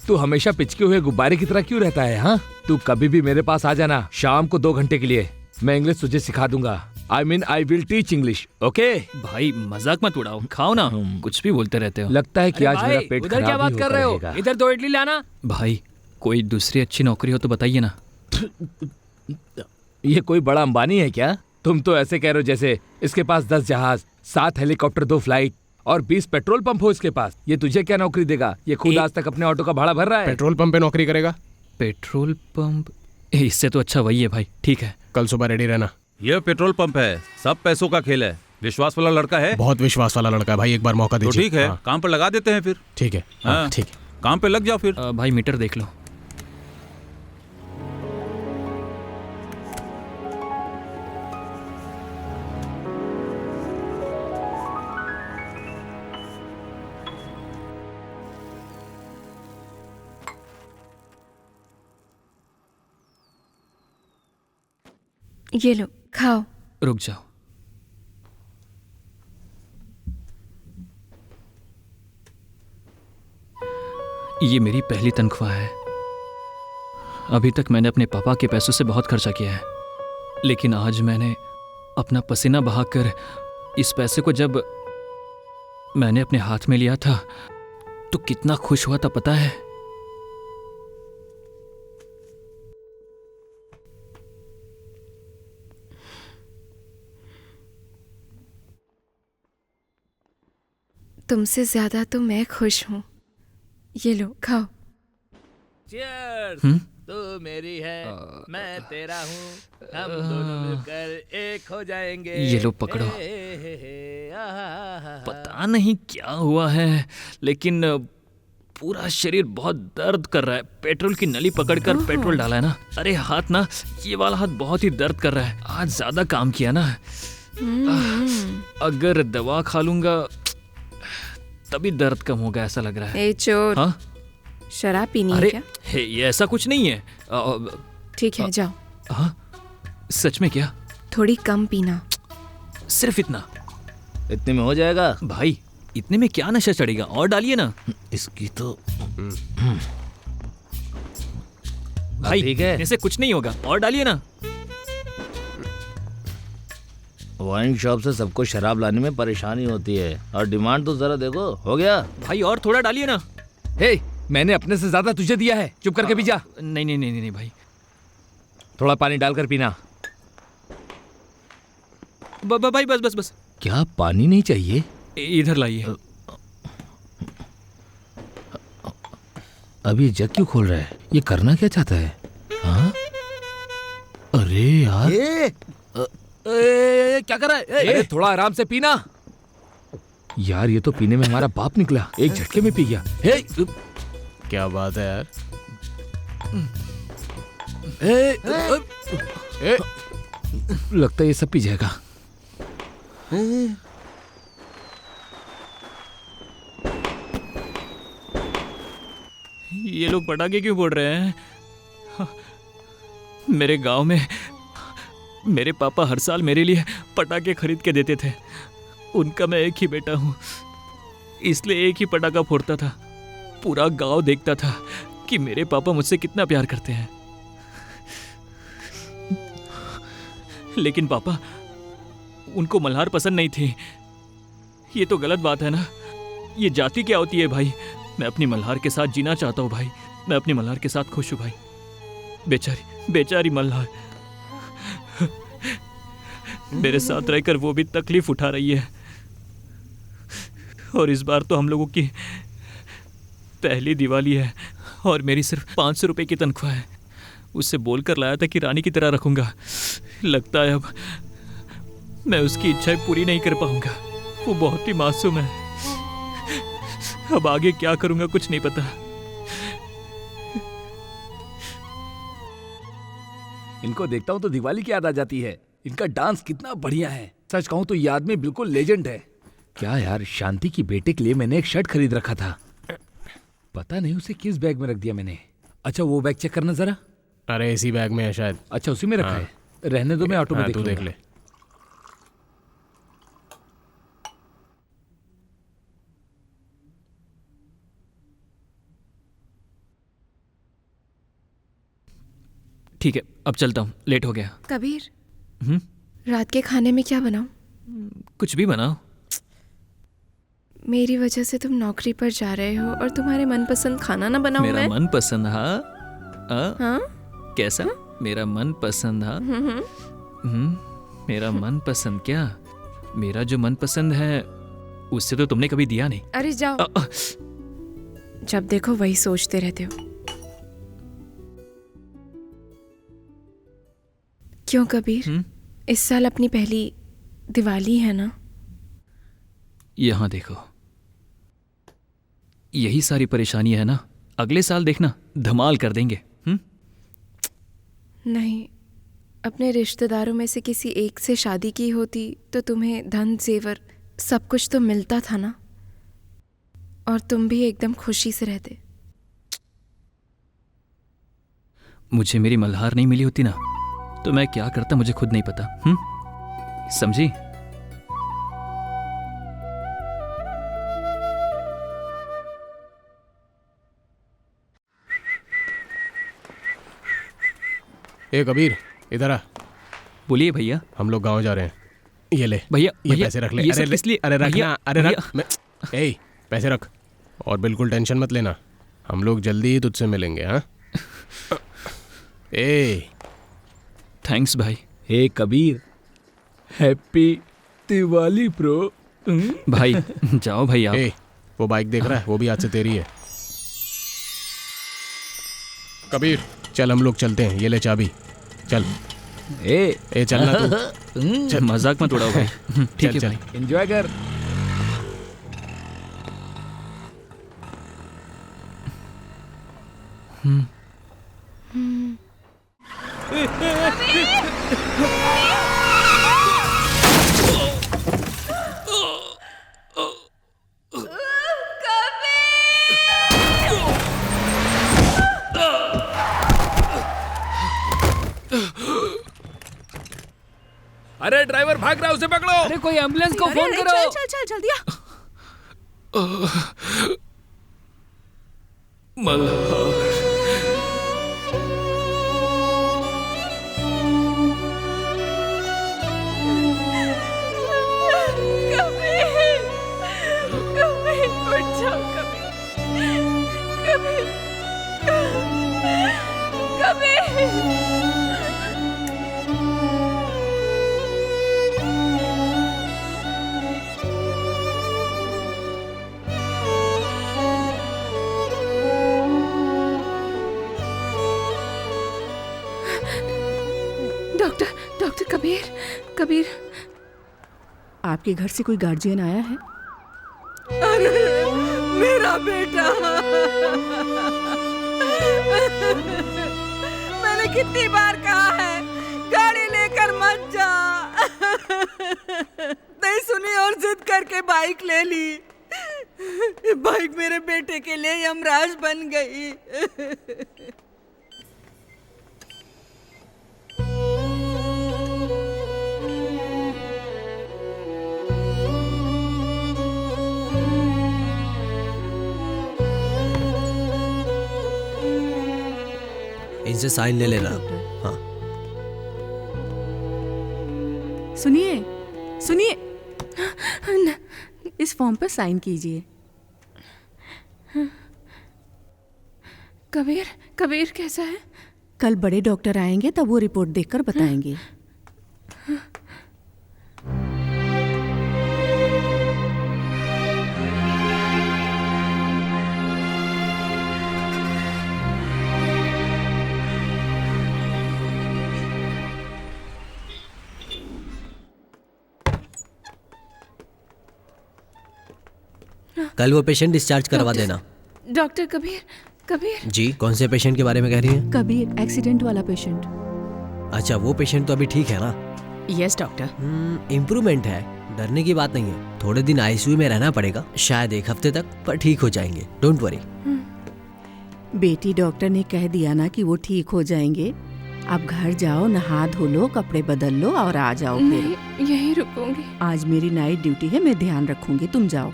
तू हमेशा पिचके हुए गुब्बारे की तरह क्यों रहता है? हाँ तू कभी भी मेरे पास आ जाना शाम को 2 घंटे के लिए, मैं इंग्लिश तुझे सिखा दूंगा। I mean I will teach English, okay? भाई मजाक मत उड़ाओ, खाओ ना, कुछ भी बोलते रहते हो। लगता है कि आज मेरा पेट उधर क्या बात कर रहे हो? इधर 2 इडली लाना। भाई कोई दूसरी अच्छी नौकरी हो तो बताइए ना। ये कोई बड़ा अंबानी है क्या? तुम तो ऐसे कह रहे हो जैसे इसके पास 10 जहाज, 7 हेलीकॉप्टर, 2 फ्लाइट और 20 पेट्रोल पंप हो इसके पास। ये तुझे क्या नौकरी देगा? ये खुद आज तक अपने ऑटो का भाड़ा भर रहा है। पेट्रोल पंप पे नौकरी करेगा? Petrol pump? इससे तो अच्छा वही है भाई। ठीक है, कल सुबह रेडी रहना। यह पेट्रोल पंप है, सब पैसों का खेल है। विश्वास वाला लड़का है, बहुत विश्वास वाला लड़का है भाई, एक बार मौका दीजिए। तो ठीक है, काम पर लगा देते हैं फिर। ठीक है, ठीक है, काम पे लग जाओ फिर। भाई मीटर देख लो। ये लो खाओ। रुक जाओ। ये मेरी पहली तनख्वाह है। अभी तक मैंने अपने पापा के पैसों से बहुत खर्चा किया है, लेकिन आज मैंने अपना पसीना बहाकर इस पैसे को जब मैंने अपने हाथ में लिया था तो कितना खुश हुआ था पता है? तुमसे ज्यादा तो मैं खुश हूँ। ये लो खाओ। Cheers! तू मेरी है, मैं तेरा हूँ, हम दोनों मिलकर एक हो जाएंगे। ये लो पकड़ो। पता नहीं क्या हुआ है, लेकिन पूरा शरीर बहुत दर्द कर रहा है। पेट्रोल की नली पकड़कर पेट्रोल डाला है ना, अरे हाथ ना, ये वाला हाथ बहुत ही दर्द कर रहा है। आज ज्यादा काम किया ना, अगर दवा खा लूंगा तभी दर्द कम होगा ऐसा लग रहा है। ए चोर, हाँ? शराब पीनी है क्या? ये ऐसा कुछ नहीं है। ठीक है जाओ। हाँ सच में क्या? थोड़ी कम पीना। सिर्फ इतना? इतने में हो जाएगा भाई, इतने में क्या नशा चढ़ेगा? और डालिए ना। इसकी तो भाई ठीक है, इसे कुछ नहीं होगा, और डालिए ना। वाइन शॉप से सबको शराब लाने में परेशानी होती है, और डिमांड तो जरा देखो। हो गया भाई, और थोड़ा डालिए ना। हे, मैंने अपने से ज्यादा तुझे दिया है, चुप करके भी जा। नहीं भाई, थोड़ा पानी डालकर पीना। भाई बस बस बस। क्या पानी नहीं चाहिए? इधर लाइए। अभी जग क्यों खोल रहा है? ये करना क्या चाहता है? हाँ? अरे यार क्या कर रहा है? अरे थोड़ा आराम से पीना यार। ये तो पीने में हमारा बाप निकला, एक झटके में पी गया। क्या बात है यार। लगता है ये सब पी जाएगा। ये लोग पटाखे क्यों फोड़ रहे हैं? मेरे गांव में मेरे पापा हर साल मेरे लिए पटाखे खरीद के देते थे। उनका मैं एक ही बेटा हूं, इसलिए एक ही पटाखा फोड़ता था। पूरा गांव देखता था कि मेरे पापा मुझसे कितना प्यार करते हैं। लेकिन पापा, उनको मल्हार पसंद नहीं थी। ये तो गलत बात है ना। ये जाति क्या होती है भाई? मैं अपनी मल्हार के साथ जीना चाहता हूँ भाई। मैं अपनी मल्हार के साथ खुश हूँ भाई। बेचारी मल्हार मेरे साथ रहकर वो भी तकलीफ उठा रही है। और इस बार तो हम लोगों की पहली दिवाली है और मेरी सिर्फ 500 रुपए की तनख्वाह है। उससे बोलकर लाया था कि रानी की तरह रखूंगा। लगता है अब मैं उसकी इच्छाएं पूरी नहीं कर पाऊंगा। वो बहुत ही मासूम है। अब आगे क्या करूंगा कुछ नहीं पता। इनको देखता हूं तो दिवाली की याद आ जाती है। इनका डांस कितना बढ़िया है। सच कहूं तो ये आदमी बिल्कुल लेजेंड है। क्या यार, शांति की बेटे के लिए मैंने एक शर्ट खरीद रखा था। पता नहीं उसे किस बैग में रख दिया मैंने। अच्छा वो बैग चेक करना जरा। अरे इसी बैग में है शायद। अच्छा उसी में रखा है। रहने दो, मैं ऑटो में देख ले। ठीक है, अब चलता हूँ, लेट हो गया। कबीर, रात के खाने में क्या बनाऊं? कुछ भी बनाओ। मेरी वजह से तुम नौकरी पर जा रहे हो और तुम्हारे मनपसंद खाना ना बनाऊं मेरा मैं? मनपसंद? हाँ हाँ? कैसा? मेरा मनपसंद? हाँ मेरा मनपसंद क्या? मेरा जो मनपसंद है उससे तो तुमने कभी दिया नहीं। अरे जाओ। जब देखो वही सोचते रहते हो। क्यों कबीर, इस साल अपनी पहली दिवाली है ना? यहां देखो, यही सारी परेशानी है ना। अगले साल देखना, धमाल कर देंगे। नहीं, अपने रिश्तेदारों में से किसी एक से शादी की होती तो तुम्हें धन जेवर सब कुछ तो मिलता था ना, और तुम भी एकदम खुशी से रहते। मुझे मेरी मल्हार नहीं मिली होती ना तो मैं क्या करता मुझे खुद नहीं पता। समझी? ए कबीर, इधर आ। बोलिए भैया। हम लोग गांव जा रहे हैं। ये ले भैया, ये पैसे रख ले। ये सब किस लिए? अरे भैया, रखना। अरे रख। ए पैसे रख और बिल्कुल टेंशन मत लेना। हम लोग जल्दी ही तुझसे मिलेंगे। हाँ ए थैंक्स भाई। हे कबीर, हैप्पी दिवाली ब्रो। भाई जाओ भाई आप। वो बाइक देख रहा है, वो भी आज से तेरी है। कबीर चल, हम लोग चलते हैं। ये ले चाबी, चल। ए चलना तू। चल, मजाक मत उड़ाओ भाई। ठीक है भाई, एंजॉय कर। अरे ड्राइवर भाग रहा है, उसे पकड़ो। अरे कोई एम्बुलेंस को फोन करो। चल चल चल जल्दी आ। मल्हार। कबीर, आपके घर से कोई गार्जियन आया है? अरे मेरा बेटा, मैंने कितनी बार कहा है गाड़ी लेकर मत जा, नहीं सुनी और जिद करके बाइक ले ली। बाइक मेरे बेटे के लिए यमराज बन गई। इनसे साइन ले लेना। हाँ सुनिए सुनिए, इस फॉर्म पर साइन कीजिए। कबीर, कबीर कैसा है? कल बड़े डॉक्टर आएंगे तब वो रिपोर्ट देखकर बताएंगे। कल वो पेशेंट डिस्चार्ज करवा देना। डॉक्टर कबीर, कबीर। जी, कौन से पेशेंट के बारे में कह रही हैं? कबीर, एक्सीडेंट वाला पेशेंट। अच्छा, वो पेशेंट तो अभी ठीक है ना? Yes doctor. इम्प्रूवमेंट है, डरने की बात नहीं है। थोड़े दिन आईसीयू में रहना पड़ेगा, शायद 1 हफ्ते तक, पर ठीक हो जाएंगे, डोंट वरी। बेटी, डॉक्टर ने कह दिया ना कि वो ठीक हो जाएंगे। अब घर जाओ, नहा धो लो, कपड़े बदल लो और आ जाओ। फिर यहीं रुकूंगी। आज मेरी नाइट ड्यूटी है, मैं ध्यान रखूंगी, तुम जाओ।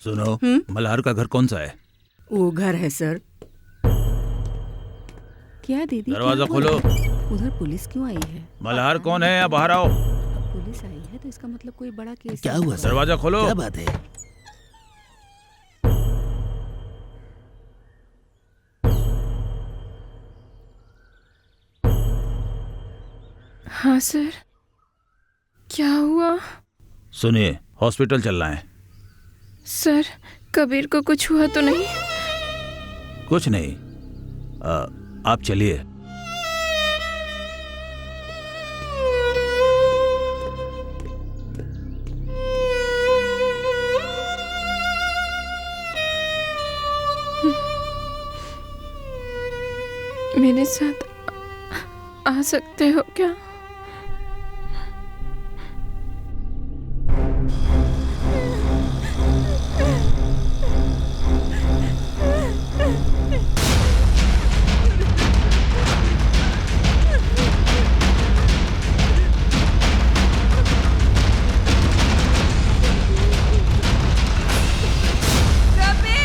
सुनो, मल्हार का घर कौन सा है? वो घर है सर। क्या दीदी? दरवाजा खोलो। उधर पुलिस क्यों आई है? मल्हार कौन है? आप बाहर आओ। पुलिस आई है तो इसका मतलब कोई बड़ा केस। क्या हुआ? दरवाजा खोलो। क्या बात है? हाँ सर, क्या हुआ? सुनिए, हॉस्पिटल चलना है। सर, कबीर को कुछ हुआ तो नहीं? कुछ नहीं, आप चलिए। मेरे साथ आ सकते हो क्या? कबीर!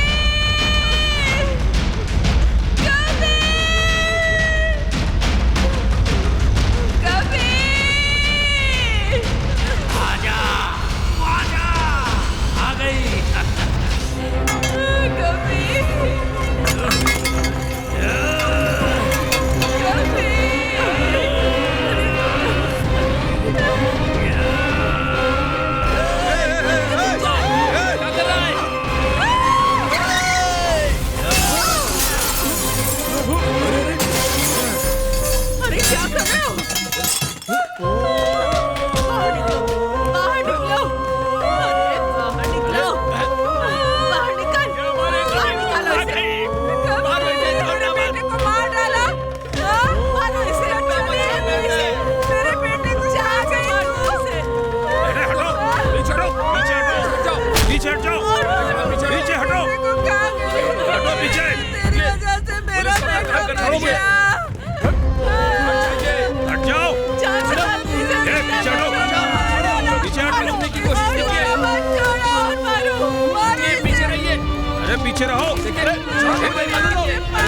पीछे रहो।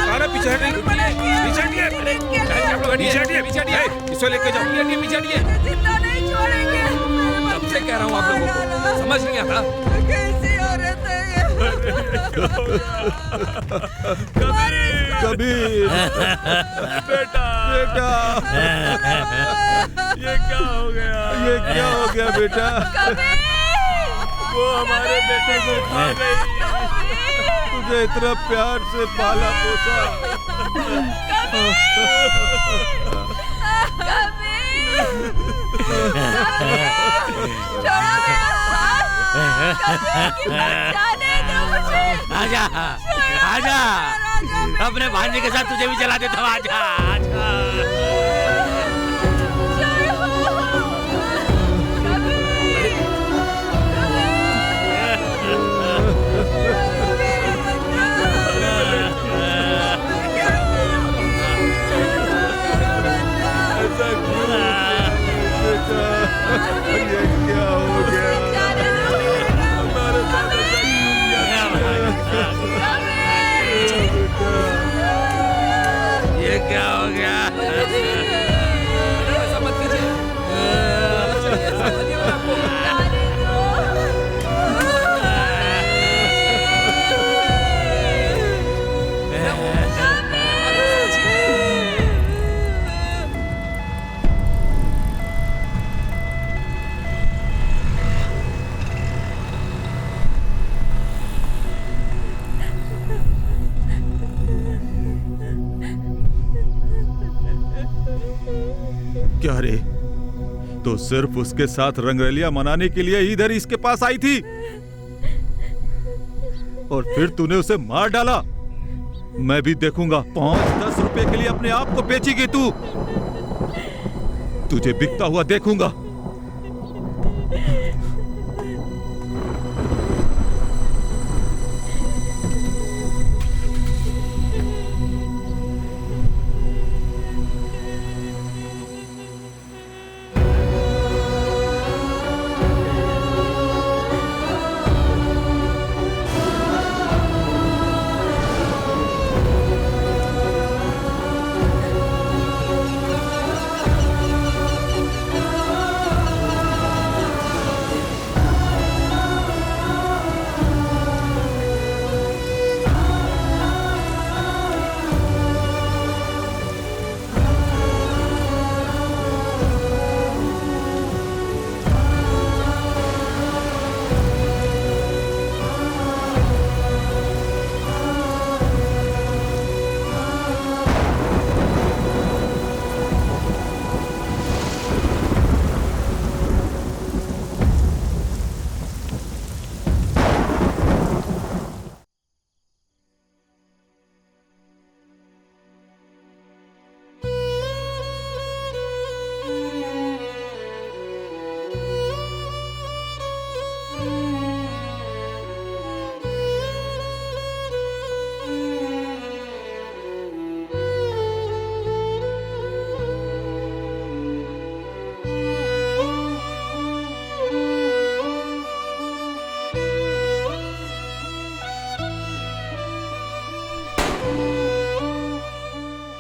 अरे पीछे हटिए, पीछे हटिए, पीछे हटिए, इसको लेके जाओ, पीछे हटिए। कब से कह रहा हूँ आप लोगों को, समझ नहीं आता। कैसी औरत है कबीर बेटा बेटा ये क्या हो गया? ये क्या हो गया बेटा? वो हमारे बेटे को खा गई। तुझे इतना प्यार से पाला पोसा। आजा आजा, अपने भांजे के साथ तुझे भी जला देता हूँ। आजा आजा। ये क्या हो गया? हमारे साथ ये क्या हो गया? ऐसा मत कीजिए। क्या रे, तो सिर्फ उसके साथ रंगरलिया मनाने के लिए इधर इसके पास आई थी और फिर तूने उसे मार डाला। मैं भी देखूंगा 5-10 रुपए के लिए अपने आप को बेचेगी तू। तुझे बिकता हुआ देखूंगा।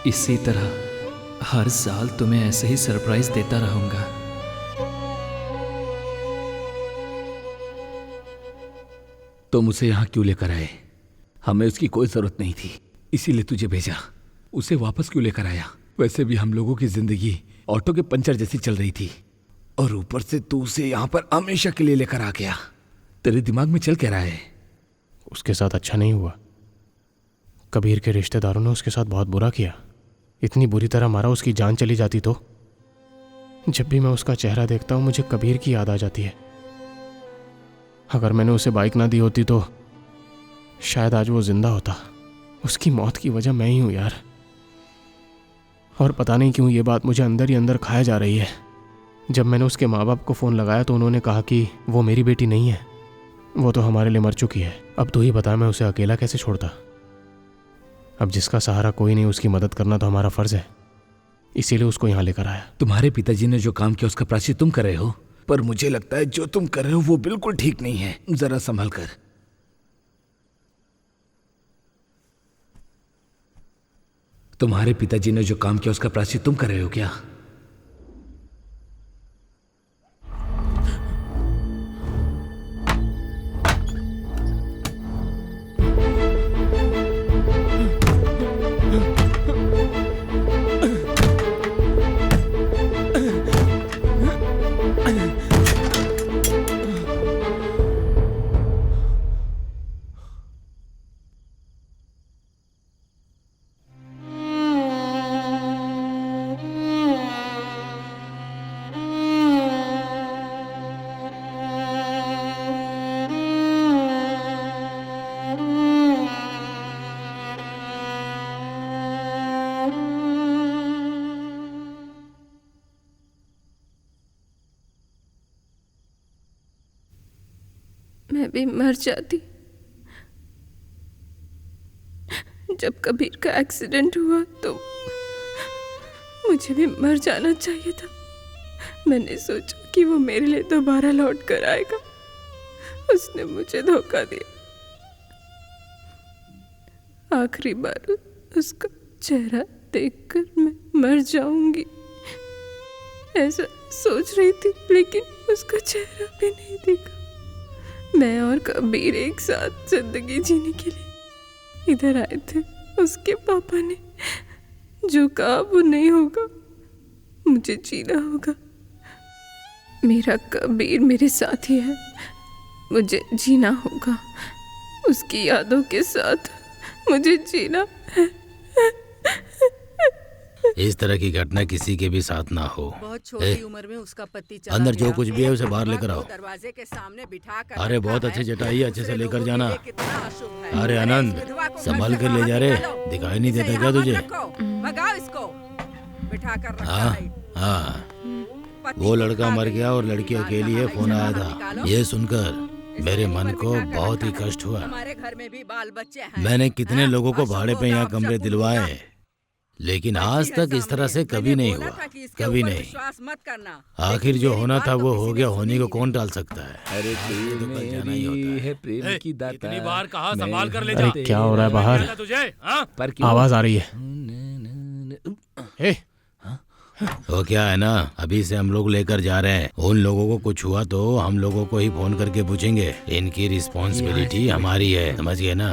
इसी तरह हर साल तुम्हें ऐसे ही सरप्राइज देता रहूंगा। तुम उसे यहाँ क्यों लेकर आए? हमें उसकी कोई जरूरत नहीं थी, इसीलिए तुझे भेजा। उसे वापस क्यों लेकर आया? वैसे भी हम लोगों की जिंदगी ऑटो के पंचर जैसी चल रही थी और ऊपर से तू उसे यहाँ पर हमेशा के लिए लेकर आ गया। तेरे दिमाग में चल क्या रहा है? उसके साथ अच्छा नहीं हुआ। कबीर के रिश्तेदारों ने उसके साथ बहुत बुरा किया। इतनी बुरी तरह मारा उसकी जान चली जाती तो। जब भी मैं उसका चेहरा देखता हूँ मुझे कबीर की याद आ जाती है। अगर मैंने उसे बाइक ना दी होती तो शायद आज वो जिंदा होता। उसकी मौत की वजह मैं ही हूँ यार। और पता नहीं क्यों ये बात मुझे अंदर ही अंदर खाया जा रही है। जब मैंने उसके माँ बाप को फ़ोन लगाया तो उन्होंने कहा कि वो मेरी बेटी नहीं है, वो तो हमारे लिए मर चुकी है। अब तू ही बता मैं उसे अकेला कैसे छोड़ता। अब जिसका सहारा कोई नहीं उसकी मदद करना तो हमारा फर्ज है, इसीलिए उसको यहाँ लेकर आया। तुम्हारे पिताजी ने जो काम किया उसका प्रायश्चित तुम कर रहे हो, पर मुझे लगता है जो तुम कर रहे हो वो बिल्कुल ठीक नहीं है। जरा संभल कर। तुम्हारे पिताजी ने जो काम किया उसका प्रायश्चित तुम कर रहे हो क्या? मैं भी मर जाती। जब कबीर का एक्सीडेंट हुआ तो मुझे भी मर जाना चाहिए था। मैंने सोचा कि वो मेरे लिए दोबारा लौट कर आएगा। उसने मुझे धोखा दिया। आखिरी बार उसका चेहरा देखकर मैं मर जाऊंगी ऐसा सोच रही थी, लेकिन उसका चेहरा भी नहीं दिखा। मैं और कबीर एक साथ जिंदगी जीने के लिए इधर आए थे। उसके पापा ने जो कहा वो नहीं होगा, मुझे जीना होगा। मेरा कबीर मेरे साथ ही है, मुझे जीना होगा। उसकी यादों के साथ मुझे जीना है। इस तरह की घटना किसी के भी साथ ना हो। बहुत छोटी उम्र में उसका पति चला अंदर जो गया। कुछ भी है उसे बाहर लेकर आओ। दरवाजे के सामने बिठा कर अरे बहुत अच्छे चटाई अच्छे से लेकर जाना। है। अरे आनंद, संभाल कर ले जा रे, दिखाई नहीं देता क्या तुझे? भगाओ इसको, बिठा कर रखा हाँ है। हाँ, वो लड़का मर गया और लड़की अकेली है। फोन आया था। ये सुनकर मेरे मन को बहुत ही कष्ट हुआ। हमारे घर में भी बाल बच्चे हैं। मैंने कितने लोगों को भाड़े पे यहाँ कमरे दिलवाए, लेकिन आज तक इस तरह से कभी नहीं हुआ, कभी नहीं। मत करना। आखिर जो होना था वो हो गया, होने को कौन टाल सकता है? अरे जाना ही होता है। प्रेम की दाता। इतनी बार कहा संभाल कर ले जा। अरे क्या हो रहा है बाहर? तुझे पर आवाज आ रही है। वो क्या है ना, अभी से हम लोग लेकर जा रहे हैं। उन लोगों को कुछ हुआ तो हम लोगों को ही फोन करके पूछेंगे। इनकी रिस्पॉन्सिबिलिटी हमारी है, समझ गए ना?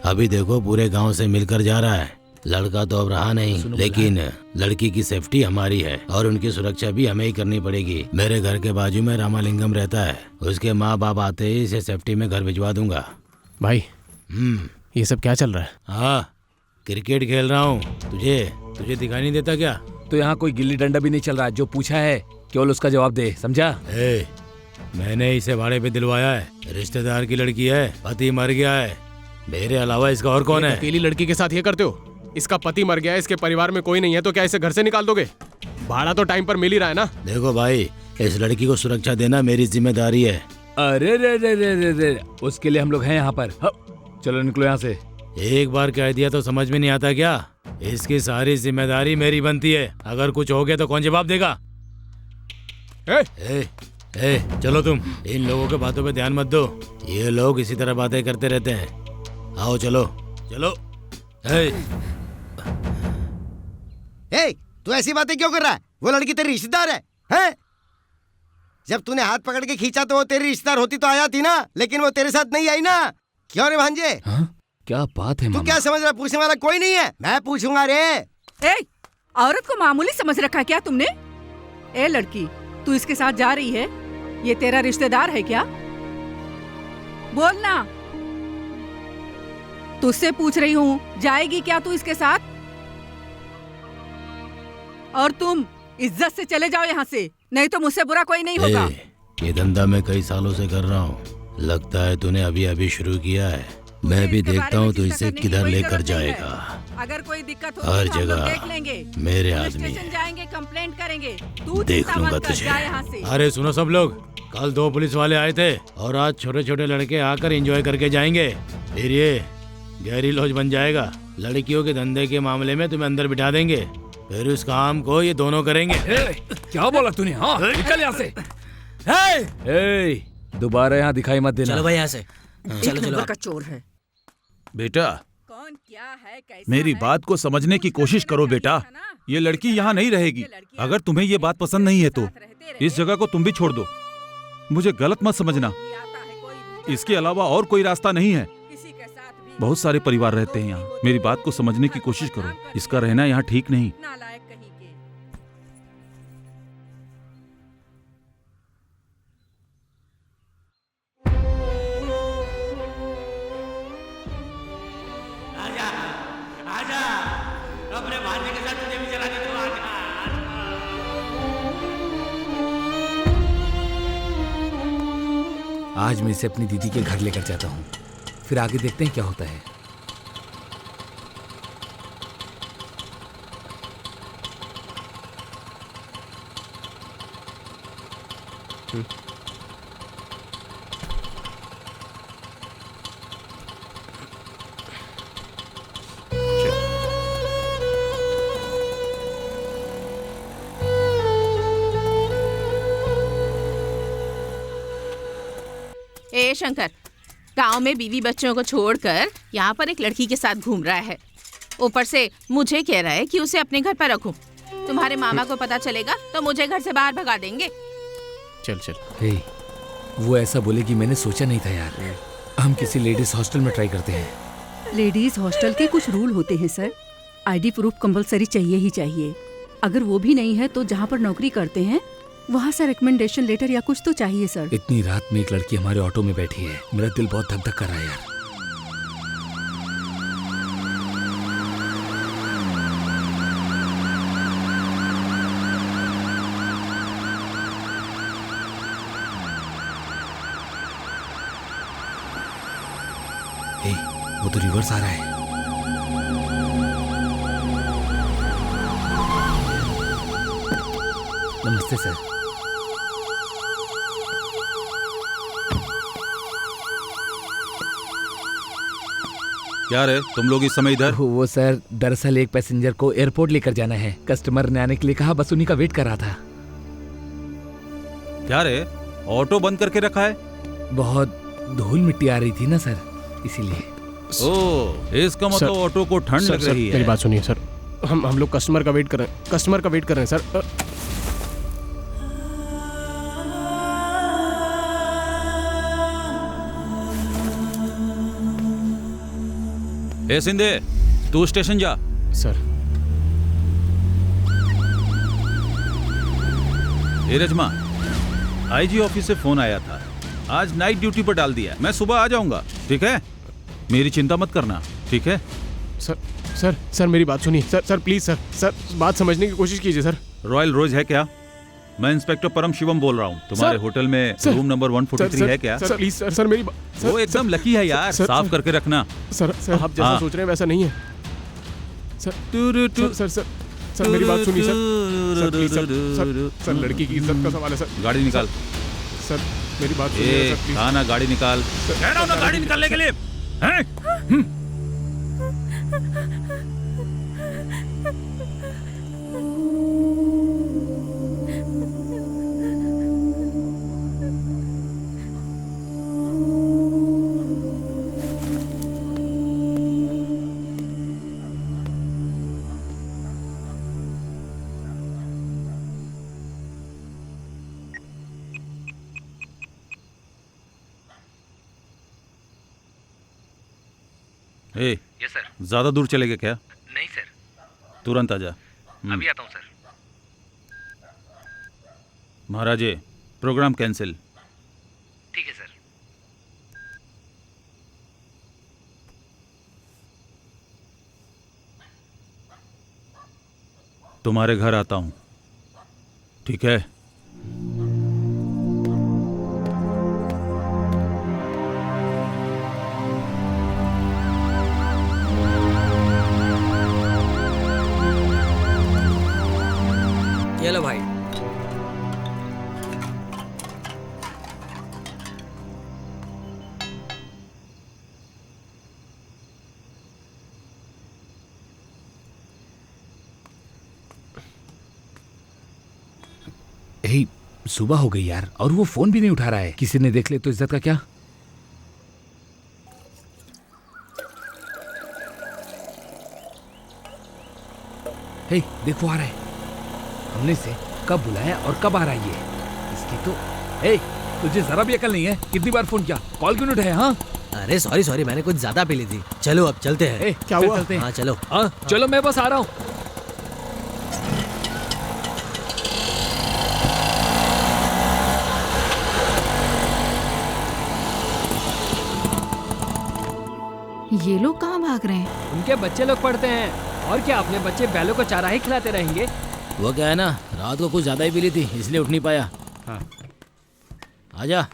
अभी देखो पूरे गांव से मिलकर जा रहा है। लड़का तो अब रहा नहीं, लेकिन लड़की की सेफ्टी हमारी है और उनकी सुरक्षा भी हमें ही करनी पड़ेगी। मेरे घर के बाजू में रामालिंगम रहता है, उसके माँ बाप आते ही इसे सेफ्टी में घर भिजवा दूंगा। भाई ये सब क्या चल रहा है? हाँ, क्रिकेट खेल रहा हूँ। तुझे दिखाई नहीं देता क्या? तो यहाँ कोई गिल्ली डंडा भी नहीं चल रहा। जो पूछा है केवल उसका जवाब दे, समझा? मैंने इसे भाड़े पे दिलवाया है। रिश्तेदार की लड़की है, पति मर गया है। मेरे अलावा इसका और कौन है? अकेली लड़की के साथ ये करते हो? इसका पति मर गया है, इसके परिवार में कोई नहीं है, तो क्या इसे घर से निकाल दोगे? भाड़ा तो टाइम पर मिल ही रहा है ना। देखो भाई, इस लड़की को सुरक्षा देना मेरी जिम्मेदारी है। अरे रे रे रे रे रे, उसके लिए हम लोग हैं यहाँ पर। चलो निकलो यहाँ से। एक बार कह दिया तो समझ में नहीं आता क्या? इसकी सारी जिम्मेदारी मेरी बनती है। अगर कुछ हो गया तो कौन जवाब देगा? चलो तुम इन लोगों के बातों पे ध्यान मत दो। ये लोग इसी तरह बातें करते रहते हैं। आओ चलो चलो। तू ऐसी बातें क्यों कर रहा है? वो लड़की तेरी रिश्तेदार है, हैं? जब तूने हाथ पकड़ के खींचा तो वो तेरी रिश्तेदार होती तो आया थी ना, लेकिन वो तेरे साथ नहीं आई ना। क्यों रे भांजे? क्या बात है तू मामा? क्या समझ रहा? पूछने वाला कोई नहीं है, मैं पूछूंगा रे। औरत को मामूली समझ रखा क्या तुमने? ए लड़की, तू इसके साथ जा रही है, ये तेरा रिश्तेदार है क्या? बोलना। तुझसे पूछ रही हूँ, जाएगी क्या तू इसके साथ? और तुम इज्जत से चले जाओ यहाँ से, नहीं तो मुझसे बुरा कोई नहीं होगा। ये धंधा मैं कई सालों से कर रहा हूँ। लगता है तूने अभी अभी शुरू किया है। मैं भी देखता हूँ तू इसे किधर लेकर जाएगा। अगर कोई दिक्कत हो हर तो हम लोग जगह देख लेंगे। मेरे पुलिस आदमी स्टेशन जाएंगे, कंप्लेंट करेंगे। तू देख चिंता लूंगा मत कर, तुझे। जा यहाँ से। अरे सुनो सब लोग, कल 2 पुलिस वाले आए थे और आज छोटे छोटे लड़के आकर एंजॉय करके जाएंगे। फिर ये गहरी लॉज बन जाएगा। लड़कियों के धंधे के मामले में तुम्हें अंदर बिठा देंगे, फिर उस काम को ये दोनों करेंगे। क्या बोला तूने? हाँ, निकल यहाँ से। दोबारा यहाँ दिखाई मत देना। चलो भाई यहाँ से। एक नंबर का चोर है। बेटा कौन क्या है कैसा मेरी है? बात को समझने की कोशिश करो बेटा। ये लड़की यहाँ नहीं रहेगी। अगर तुम्हें ये बात पसंद नहीं है तो इस जगह को तुम भी छोड़ दो। मुझे गलत मत समझना, इसके अलावा और कोई रास्ता नहीं है। बहुत सारे परिवार रहते हैं यहाँ। मेरी बात को समझने की कोशिश करो। इसका रहना यहाँ ठीक नहीं। नालायक कहीं के। आजा आजा, अपने भांजे के साथ तुझे भी चला दे तो आजा। आज मैं इसे अपनी दीदी के घर लेकर जाता हूँ, फिर आगे देखते हैं क्या होता है। ए शंकर, गांव में बीवी बच्चों को छोड़कर यहाँ पर एक लड़की के साथ घूम रहा है। ऊपर से मुझे कह रहा है कि उसे अपने घर पर रखूं। तुम्हारे मामा को पता चलेगा तो मुझे घर से बाहर भगा देंगे। चल चल। हे, वो ऐसा बोलेगी मैंने सोचा नहीं था यार। हम किसी लेडीज हॉस्टल में ट्राई करते हैं। लेडीज हॉस्टल के कुछ रूल होते हैं सर। आईडी प्रूफ कंपलसरी चाहिए ही चाहिए। अगर वो भी नहीं है तो जहाँ पर नौकरी करते हैं वहाँ से रिकमेंडेशन लेटर या कुछ तो चाहिए सर। इतनी रात में एक लड़की हमारे ऑटो में बैठी है, मेरा दिल बहुत धक धक कर रहा है यार। हे, वो तो रिवर्स आ रहा है। नमस्ते सर। क्या रे तुम लोग इस समय इधर? वो सर, दरअसल एक पैसेंजर को एयरपोर्ट लेकर जाना है। कस्टमर ने आने के लिए कहा, बस उन्हीं का वेट कर रहा था। क्या रे ऑटो बंद करके रखा है? बहुत धूल मिट्टी आ रही थी ना सर, इसीलिए। ओह, इसका मतलब ऑटो को ठंड लग रही है। मेरी बात सुनिए सर, हम लोग कस्टमर का वेट कर रहे हैं। कस्टमर का वेट कर रहे हैं सर। ए सिंधे, तू स्टेशन जा। सर। ए रजमा, आईजी ऑफिस से फोन आया था। आज नाइट ड्यूटी पर डाल दिया। मैं सुबह आ जाऊंगा, ठीक है? मेरी चिंता मत करना, ठीक है? सर मेरी बात सुनिए। सर प्लीज सर बात समझने की कोशिश कीजिए सर। रॉयल रोज है क्या? मैं इंस्पेक्टर परम शिवम बोल रहा हूँ। तुम्हारे होटल में रूम नंबर 143 है क्या? सर प्लीज सर मेरी बात। वो एकदम लकी है यार, साफ करके रखना। सर आप जैसा सोच रहे हैं वैसा नहीं है। सर मेरी बात सुनिए सर। लड़की की इज्जत का सवाल है सर। गाड़ी निकाल। सर मेरी बात सुनिए सर, प्लीज। ना गाड़ी निकाल। कह रहा हूं ना गाड़ी निकालने के लिए। Yes sir. ज्यादा दूर चलेगा क्या? नहीं सर। तुरंत आजा। अभी आता हूँ सर। महाराजे, प्रोग्राम कैंसिल। ठीक है सर। तुम्हारे घर आता हूँ, ठीक है? ये लो भाई। हे, सुबह हो गई यार, और वो फोन भी नहीं उठा रहा है। किसी ने देख ले तो इज्जत का क्या? हे देखो आ रहा है। हमने से कब बुलाया और कब आ रहा है ये? इसकी तो हे तुझे जरा भी अकल नहीं है? कितनी बार फोन किया, कॉल क्यों नहीं उठाया? हाँ अरे सॉरी मैंने कुछ ज्यादा पी ली थी। चलो अब चलते हैं। क्या हुआ? चलते हैं। हाँ चलो। हाँ चलो, मैं बस आ रहा हूँ। ये लोग कहाँ भाग रहे हैं? उनके बच्चे लोग पढ़ते हैं और क्या अपने बच्चे बैलों को चारा ही खिलाते रहेंगे। वो क्या है ना, रात को कुछ ज्यादा ही पी ली थी इसलिए उठ नहीं पाया। हाँ। आजा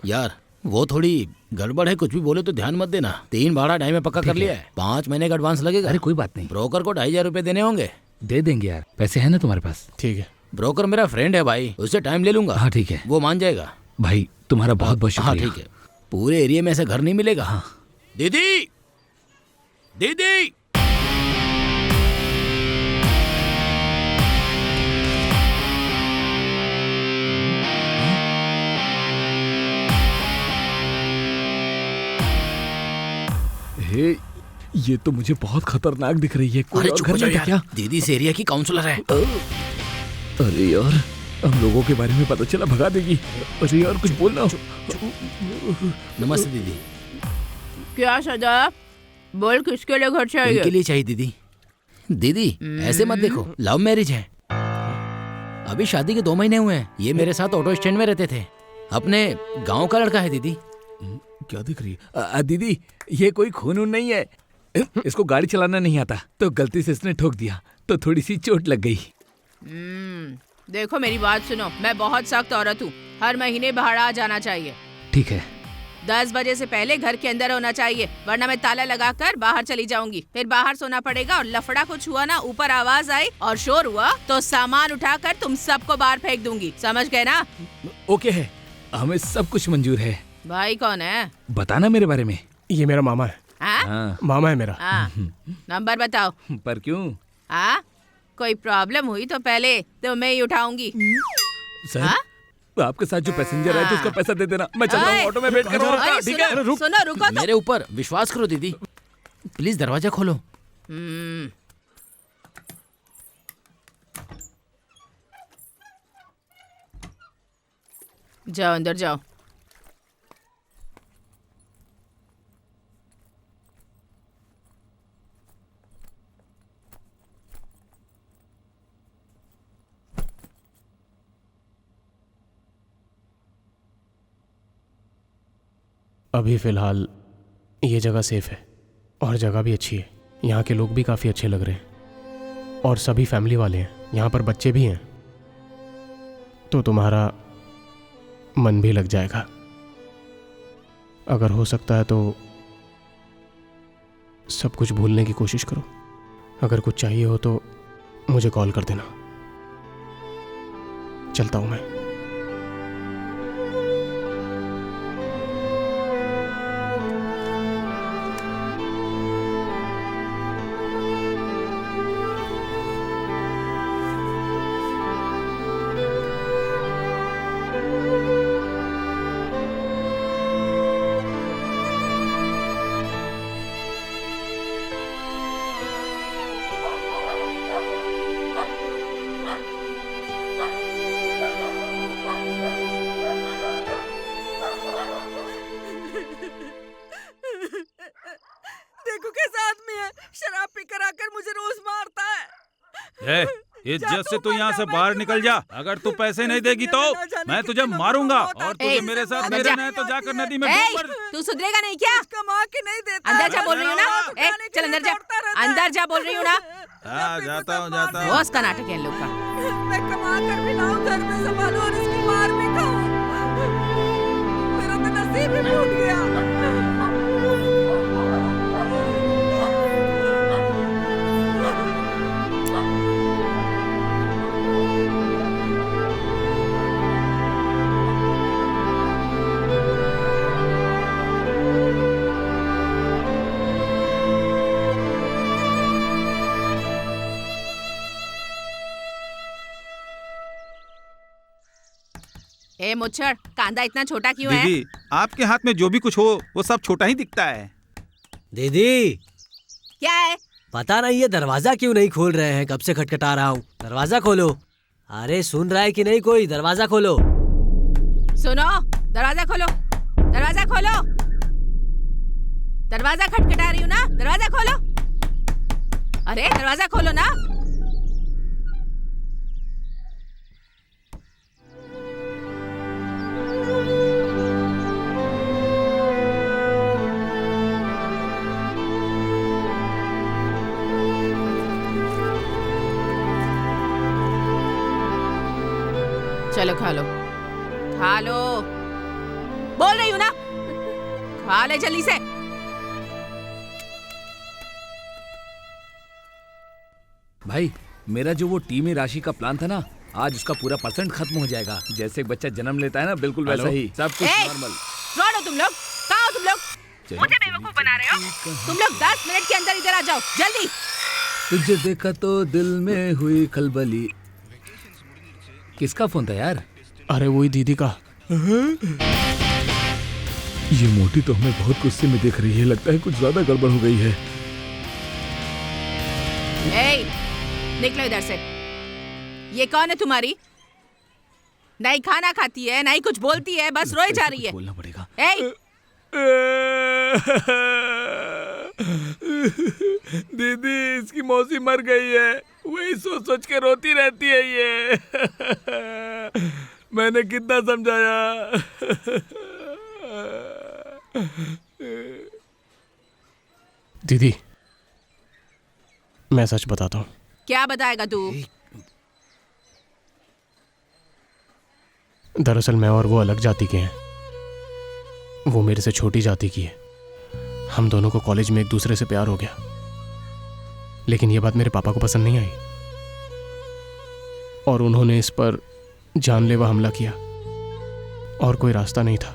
यार, वो थोड़ी गड़बड़ है, कुछ भी बोले तो ध्यान मत देना। 3 भाड़ा ढाई में पक्का कर लिया है। 5 महीने का एडवांस लगेगा। अरे कोई बात नहीं, ब्रोकर को 2500 रुपए देने होंगे। दे देंगे यार, पैसे है ना तुम्हारे पास? ठीक है। ब्रोकर मेरा फ्रेंड है भाई, उससे टाइम ले लूंगा। हाँ ठीक है, वो मान जाएगा। भाई तुम्हारा बहुत बहुत हाँ शुक्रिया। ठीक है, पूरे एरिया में ऐसा घर नहीं मिलेगा। हाँ दीदी, दीदी हे, ये तो मुझे बहुत खतरनाक दिख रही है। कोई अरे और चुप घर हो जाओ में है यार, क्या? दीदी इस एरिया की काउंसलर है। अरे यार, हम लोगों के बारे में पता चला भगा देगी। अरे यार कुछ बोलना। नमस्ते दीदी। क्या सदा? बोल, किसके लिए घर चाहिए? उनके लिए चाहिए दीदी। दीदी ऐसे मत देखो, लव मैरिज है। अभी शादी के 2 महीने हुए हैं। ये मेरे साथ ऑटो स्टैंड में रहते थे। अपने गांव का लड़का है दीदी। क्या दिख रही है? दीदी ये कोई खून नहीं है। इसको गाड़ी चलाना नहीं आता तो गलती से इसने ठोक दिया तो थोड़ी सी चोट लग गई। देखो मेरी बात सुनो, मैं बहुत सख्त औरत हूँ। हर महीने भाड़ा आ जाना चाहिए। ठीक है। 10 बजे से पहले घर के अंदर होना चाहिए, वरना मैं ताला लगाकर बाहर चली जाऊंगी। फिर बाहर सोना पड़ेगा और लफड़ा कुछ हुआ ना, ऊपर आवाज आई और शोर हुआ तो सामान उठाकर तुम सबको बाहर फेंक दूंगी। समझ गए ना? ओके है, हमें सब कुछ मंजूर है। भाई कौन है? बताना मेरे बारे में। ये मेरा मामा है। हाँ? मामा है मेरा। नंबर बताओ। पर क्यों? हाँ? कोई प्रॉब्लम हुई तो पहले तो मैं ही उठाऊंगी। सर, आपके साथ जो पैसेंजर है तो उसका पैसा दे देना। मैं चलता हूँ, ऑटो में वेट कर रहा हूँ। ठीक है? सुनो, रुको तो। मेरे ऊपर विश्वास करो दीदी, प्लीज दरवाजा खोलो। जाओ अंदर जाओ। अभी फ़िलहाल ये जगह सेफ है और जगह भी अच्छी है। यहाँ के लोग भी काफ़ी अच्छे लग रहे हैं और सभी फैमिली वाले हैं। यहाँ पर बच्चे भी हैं, तो तुम्हारा मन भी लग जाएगा। अगर हो सकता है तो सब कुछ भूलने की कोशिश करो। अगर कुछ चाहिए हो तो मुझे कॉल कर देना। चलता हूँ मैं। देखो कैसा आदमी है, शराब पीकर आकर मुझे रोज मारता है। इज्जत से तू यहाँ से बाहर निकल जा। अगर तू पैसे नहीं देगी तो मैं तुझे मारूंगा और तुझे मेरे साथ नहीं रहना है तो जाकर नदी में डूब मर। तू सुधरेगा नहीं क्या? कमा के नहीं देता। अंदर जा बोल रही हूँ ना। चल अंदर जा, अंदर जा बोल रही हूँ ना। जाता हूँ बॉस का नाटक है इन लोग का। मैं कमा कर भी लाऊं, घर में संभालूं और इसकी मार भी खाऊं। मेरा तो नसीब ही फूट गया। ए मुच्छर, कांदा इतना छोटा क्यों है? दीदी, आपके हाथ में जो भी कुछ हो वो सब छोटा ही दिखता है। दीदी क्या है? पता नहीं ये दरवाजा क्यों नहीं खोल रहे हैं, कब से खटखटा रहा हूँ। दरवाजा खोलो। अरे सुन रहा है कि नहीं कोई? दरवाजा खोलो। सुनो, दरवाजा खोलो, दरवाजा खोलो। दरवाजा खटखटा रही हूँ ना, दरवाजा खोलो। अरे दरवाजा खोलो ना। चलो खा लो, खा लो, बोल रही हूँ ना, खा ले जल्दी से। भाई मेरा जो वो टीमी राशि का प्लान था ना, आज उसका पूरा % खत्म हो जाएगा। जैसे एक बच्चा जन्म लेता है ना, बिल्कुल वैसा ही, सब कुछ नॉर्मल। फ्रॉड हो तुम लोग, कहाँ हो तुम लोग? मुझे बेवकूफ बना रहे हो? तुम लोग 10 मिनट के अंदर इधर आ जाओ, जल्दी। तुझे देखा तो दिल में हुई खलबली। किसका फोन था यार? अरे वही दीदी का। ये मोटी तो हमें बहुत गुस्से में देख रही है, लगता है कुछ ज्यादा गड़बड़ हो गई है। निकलो इधर से। ये कौन है तुम्हारी? नहीं खाना खाती है, नहीं कुछ बोलती है, बस रोए जा रही है। बोलना पड़ेगा। दीदी इसकी मौसी मर गई है, वही सोच सोच के रोती रहती है ये। मैंने कितना समझाया। दीदी मैं सच बताता हूँ। क्या बताएगा तू? दरअसल मैं और वो अलग जाति के हैं। वो मेरे से छोटी जाति की है। हम दोनों को कॉलेज में एक दूसरे से प्यार हो गया, लेकिन ये बात मेरे पापा को पसंद नहीं आई और उन्होंने इस पर जानलेवा हमला किया और कोई रास्ता नहीं था।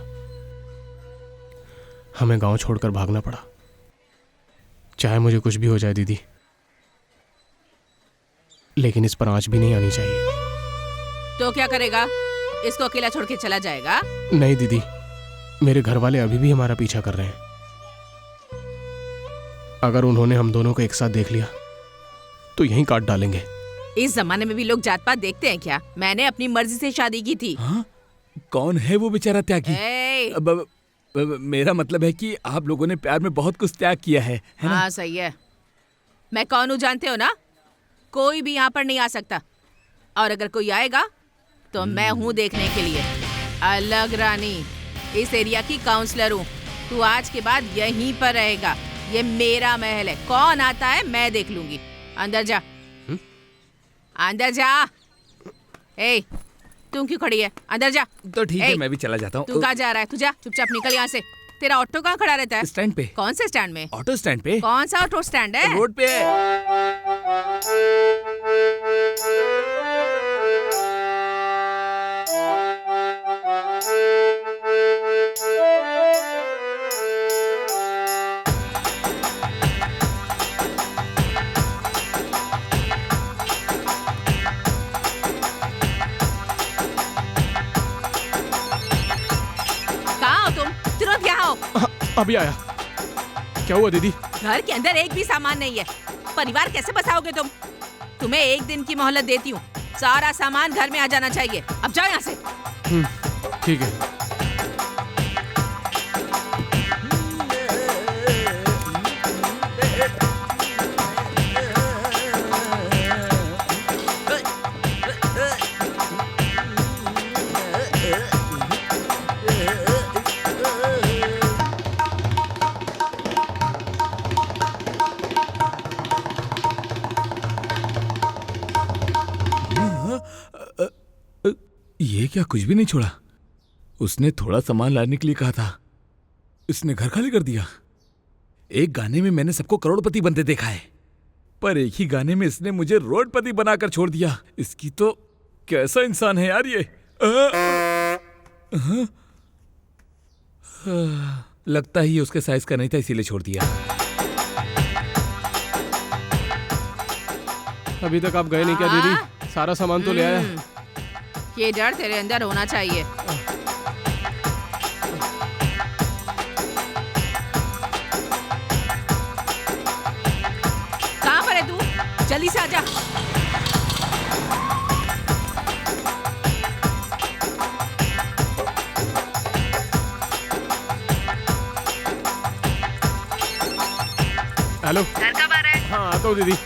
हमें गांव छोड़कर भागना पड़ा। चाहे मुझे कुछ भी हो जाए दीदी, लेकिन इस पर आंच भी नहीं आनी चाहिए। तो क्या करेगा? इसको अकेला छोड़ के चला जाएगा? नहीं दीदी, मेरे घर वाले अभी भी हमारा पीछा कर रहे हैं। अगर उन्होंने हम दोनों को एक साथ देख लिया तो यहीं काट डालेंगे। इस जमाने में भी लोग जात पात देखते हैं क्या? मैंने अपनी मर्जी से शादी की थी। हाँ? कौन है वो बेचारा त्यागी? मेरा मतलब है कि आप लोगों ने प्यार में बहुत कुछ त्याग किया है ना? हाँ सही है। मैं कौन हूँ जानते हो ना? कोई भी यहाँ पर नहीं आ सकता, और अगर कोई आएगा तो मैं हूँ देखने के लिए। अलग रानी, इस एरिया की काउंसलर हूँ। तू आज के बाद यहीं पर रहेगा। ये मेरा महल है, कौन आता है मैं देख लूंगी। अंदर जा, अंदर जा। तू क्यों खड़ी है? अंदर जा। तो ठीक है, मैं भी चला जाता हूँ। तू कहाँ जा रहा है? तू जा, चुपचाप निकल यहाँ से। तेरा ऑटो कहाँ खड़ा रहता है? स्टैंड पे। कौन से स्टैंड में? ऑटो स्टैंड पे। कौन सा ऑटो स्टैंड है? रोड पे है। अभी आया। क्या हुआ दीदी? घर के अंदर एक भी सामान नहीं है। परिवार कैसे बसाओगे तुम? तुम्हें एक दिन की मोहलत देती हूँ। सारा सामान घर में आ जाना चाहिए। अब जाओ यहाँ से। ठीक है। ये क्या कुछ भी नहीं छोड़ा? उसने थोड़ा सामान लाने के लिए कहा था, इसने घर खाली कर दिया। एक गाने में मैंने सबको करोड़पति बनते देखा है, पर एक ही गाने में इसने मुझे रोडपति बनाकर छोड़ दिया। इसकी तो कैसा इंसान है यार ये। लगता ही उसके साइज का नहीं था, इसीलिए छोड़ दिया। अभी तक आप गए नहीं क्या दीदी? सारा सामान तो ले आया। ये डर तेरे अंदर होना चाहिए। जल्दी से आजा। हेलो, घर कब आ रहा है? हाँ आता हूँ दीदी।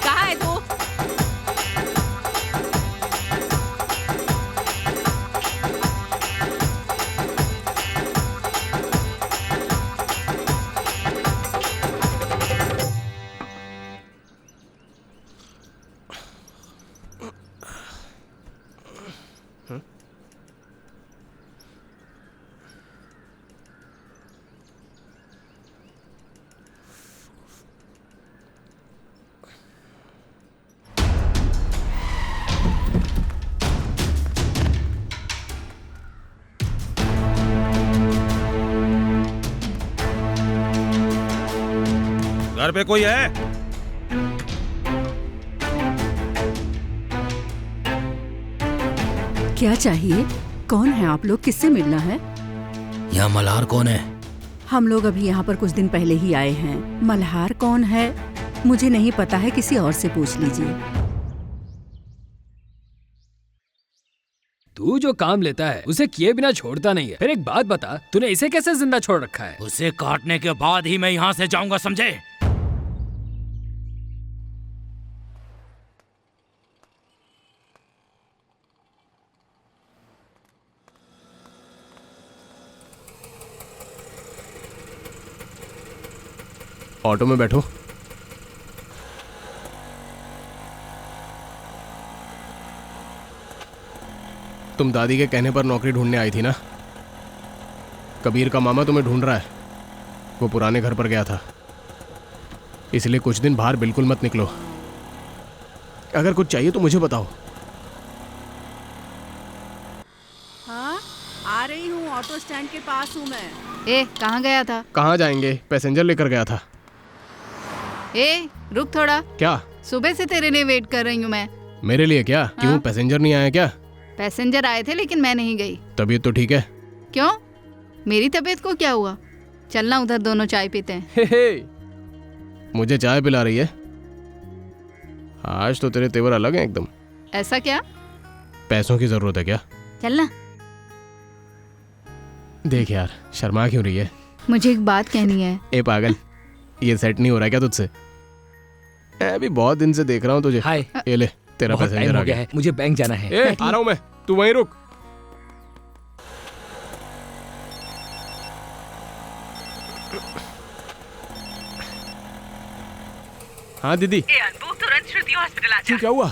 कहाँ है तू? घर पे कोई है? क्या चाहिए? कौन है आप लोग? किससे मिलना है? यहाँ मल्हार कौन है? हम लोग अभी यहाँ पर कुछ दिन पहले ही आए हैं। मल्हार कौन है मुझे नहीं पता है, किसी और से पूछ लीजिए। तू जो काम लेता है उसे किए बिना छोड़ता नहीं है। फिर एक बात बता, तूने इसे कैसे जिंदा छोड़ रखा है? उसे काटने के बाद ही मैं यहाँ से जाऊंगा, समझे? ऑटो में बैठो। तुम दादी के कहने पर नौकरी ढूंढने आई थी ना? कबीर का मामा तुम्हें ढूंढ रहा है। वो पुराने घर पर गया था, इसलिए कुछ दिन बाहर बिल्कुल मत निकलो। अगर कुछ चाहिए तो मुझे बताओ। हाँ, आ रही हूँ। ऑटो स्टैंड के पास हूँ मैं। ए, कहाँ गया था? कहाँ जाएंगे, पैसेंजर लेकर गया था। ए, रुक थोड़ा। क्या? सुबह से तेरे लिए वेट कर रही हूँ मैं। मेरे लिए क्या? क्यों, पैसेंजर नहीं आया क्या? पैसेंजर आए थे लेकिन मैं नहीं गई। तबीयत तो ठीक है? क्यों, मेरी तबीयत को क्या हुआ? चलना उधर दोनों चाय पीते हैं। मुझे चाय पिला रही है? आज तो तेरे तेवर अलग हैं एकदम। ऐसा क्या? पैसों की जरूरत है क्या? चलना। देख यार, शर्मा क्यों रही है? मुझे एक बात कहनी है। ए पागल, ये सेट नहीं हो रहा क्या तुझसे? अभी बहुत दिन से देख रहा हूँ तुझे। हाय। ये ले, तेरा बहुत पैसेंजर टाइम आ हो गया गया है, मुझे बैंक जाना है। ए, आ रहा हूँ मैं, तू वहीं रुक। हाँ दीदी। तुरंत श्रुति हॉस्पिटल आ जा। क्या हुआ?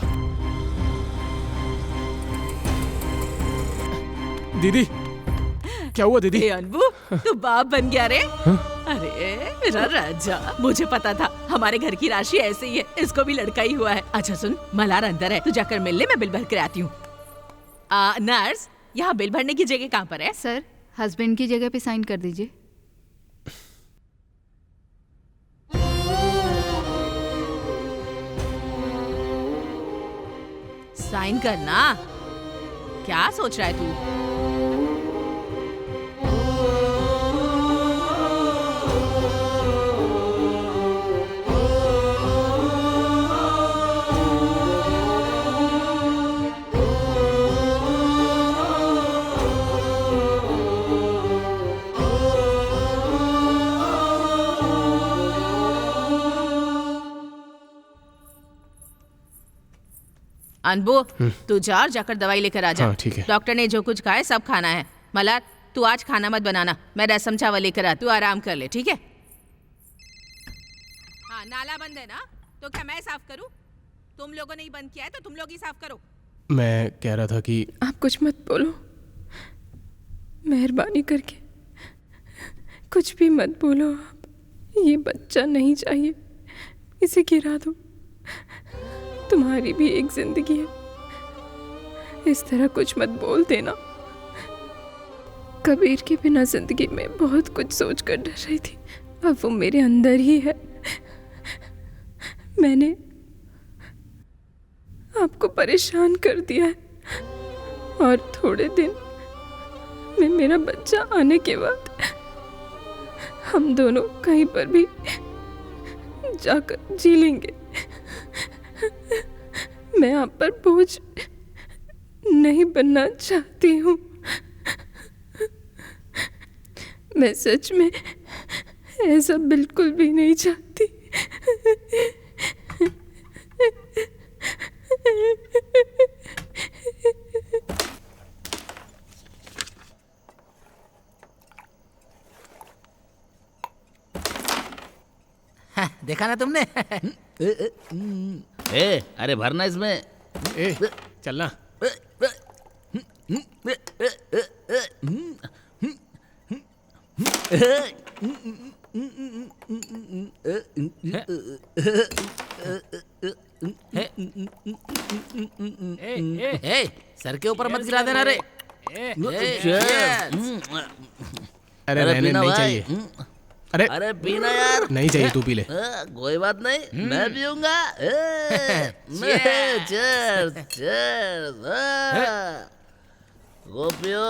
दीदी, क्या हुआ दीदी? ए अनबू, तू बाप बन गया रे। अरे मेरा राजा, मुझे पता था हमारे घर की राशि ऐसे ही है, इसको भी लड़का ही हुआ है। अच्छा सुन, मल्हार अंदर है, तू जाकर मिल ले, मैं बिल भर कर आती हूँ। नर्स, यहाँ बिल भरने की जगह कहाँ पर है? सर, हस्बैंड की जगह पे साइन कर दीजिए। साइन करना? क्या सोच रहा है तू? अनबू, तू जा और जाकर दवाई लेकर आ जा। हाँ, ठीक है। डॉक्टर ने जो कुछ कहा है सब खाना है। मल्हार, तू आज खाना मत बनाना, मैं रसम चावल लेकर आ, तू आराम कर ले, ठीक है? हाँ, नाला बंद है ना, तो क्या मैं साफ करूं? तुम लोगों ने ही बंद किया है तो तुम लोग ही साफ करो। मैं कह रहा था कि आप कुछ मत बोलो, मेहरबानी करके कुछ भी मत बोलो आप। ये बच्चा नहीं चाहिए, इसे गिरा दो। तुम्हारी भी एक जिंदगी है, इस तरह कुछ मत बोल देना। कबीर के बिना जिंदगी में बहुत कुछ सोच कर डर रही थी, अब वो मेरे अंदर ही है। मैंने आपको परेशान कर दिया है और थोड़े दिन में मेरा बच्चा आने के बाद हम दोनों कहीं पर भी जाकर जी लेंगे। मैं आप पर बोझ नहीं बनना चाहती हूँ। मैं सच में ऐसा बिल्कुल भी नहीं चाहती। देखा ना तुमने? ए, अरे भरना इसमें। ए, चलना। सर के ऊपर मत गिरा देना रे। अरे रहने नहीं चाहिए। अरे पीना यार। नहीं चाहिए, तू पी ले। कोई बात नहीं, मैं पीऊंगा। Cheers, cheers. वो पियो।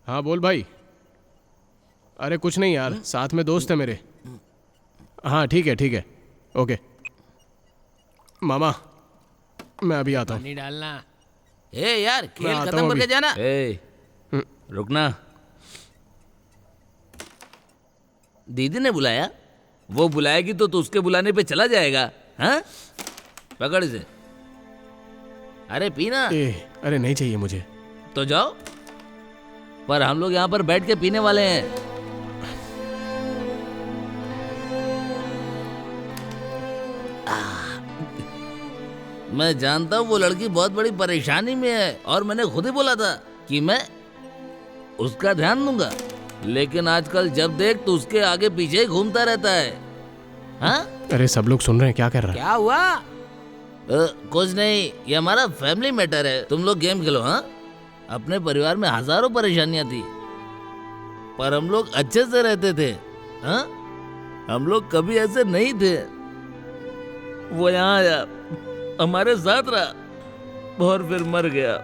हाँ बोल भाई। अरे कुछ नहीं यार, साथ में दोस्त है मेरे। हाँ ठीक है ओके। मामा मैं अभी आता हूँ। पानी डालना। ए यार, खेल मैं आता खत्म हूँ करके अभी। जाना। रुकना। दीदी ने बुलाया? वो बुलाएगी तो तू उसके बुलाने पे चला जाएगा? हाँ, पकड़ इसे। अरे पीना। अरे नहीं चाहिए मुझे। तो जाओ, पर हम लोग यहाँ पर बैठ के पीने वाले हैं। मैं जानता हूँ वो लड़की बहुत बड़ी परेशानी में है और मैंने खुद ही बोला था कि मैं उसका ध्यान दूंगा, लेकिन आजकल जब देख तो उसके आगे पीछे ही घूमता रहता है। हाँ? अरे सब लोग सुन रहे हैं, क्या कर रहा है? क्या हुआ? कुछ नहीं, ये हमारा फैमिली मैटर है। तुम लोग गेम खेलो। हाँ, अपने परिवार में हजारों परेशानियां थी, पर हम लोग अच्छे से रहते थे। हाँ, हम लोग कभी ऐसे नहीं थे। वो यहाँ आया, हमारे साथ रहा और फिर मर गया।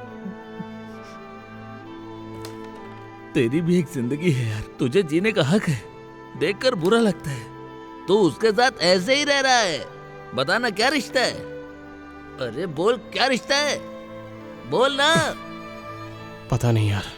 तेरी भी एक जिंदगी है यार, तुझे जीने का हक है। देखकर बुरा लगता है, तू उसके साथ ऐसे ही रह रहा है। बताना क्या रिश्ता है? अरे बोल, क्या रिश्ता है? बोल ना। पता नहीं यार।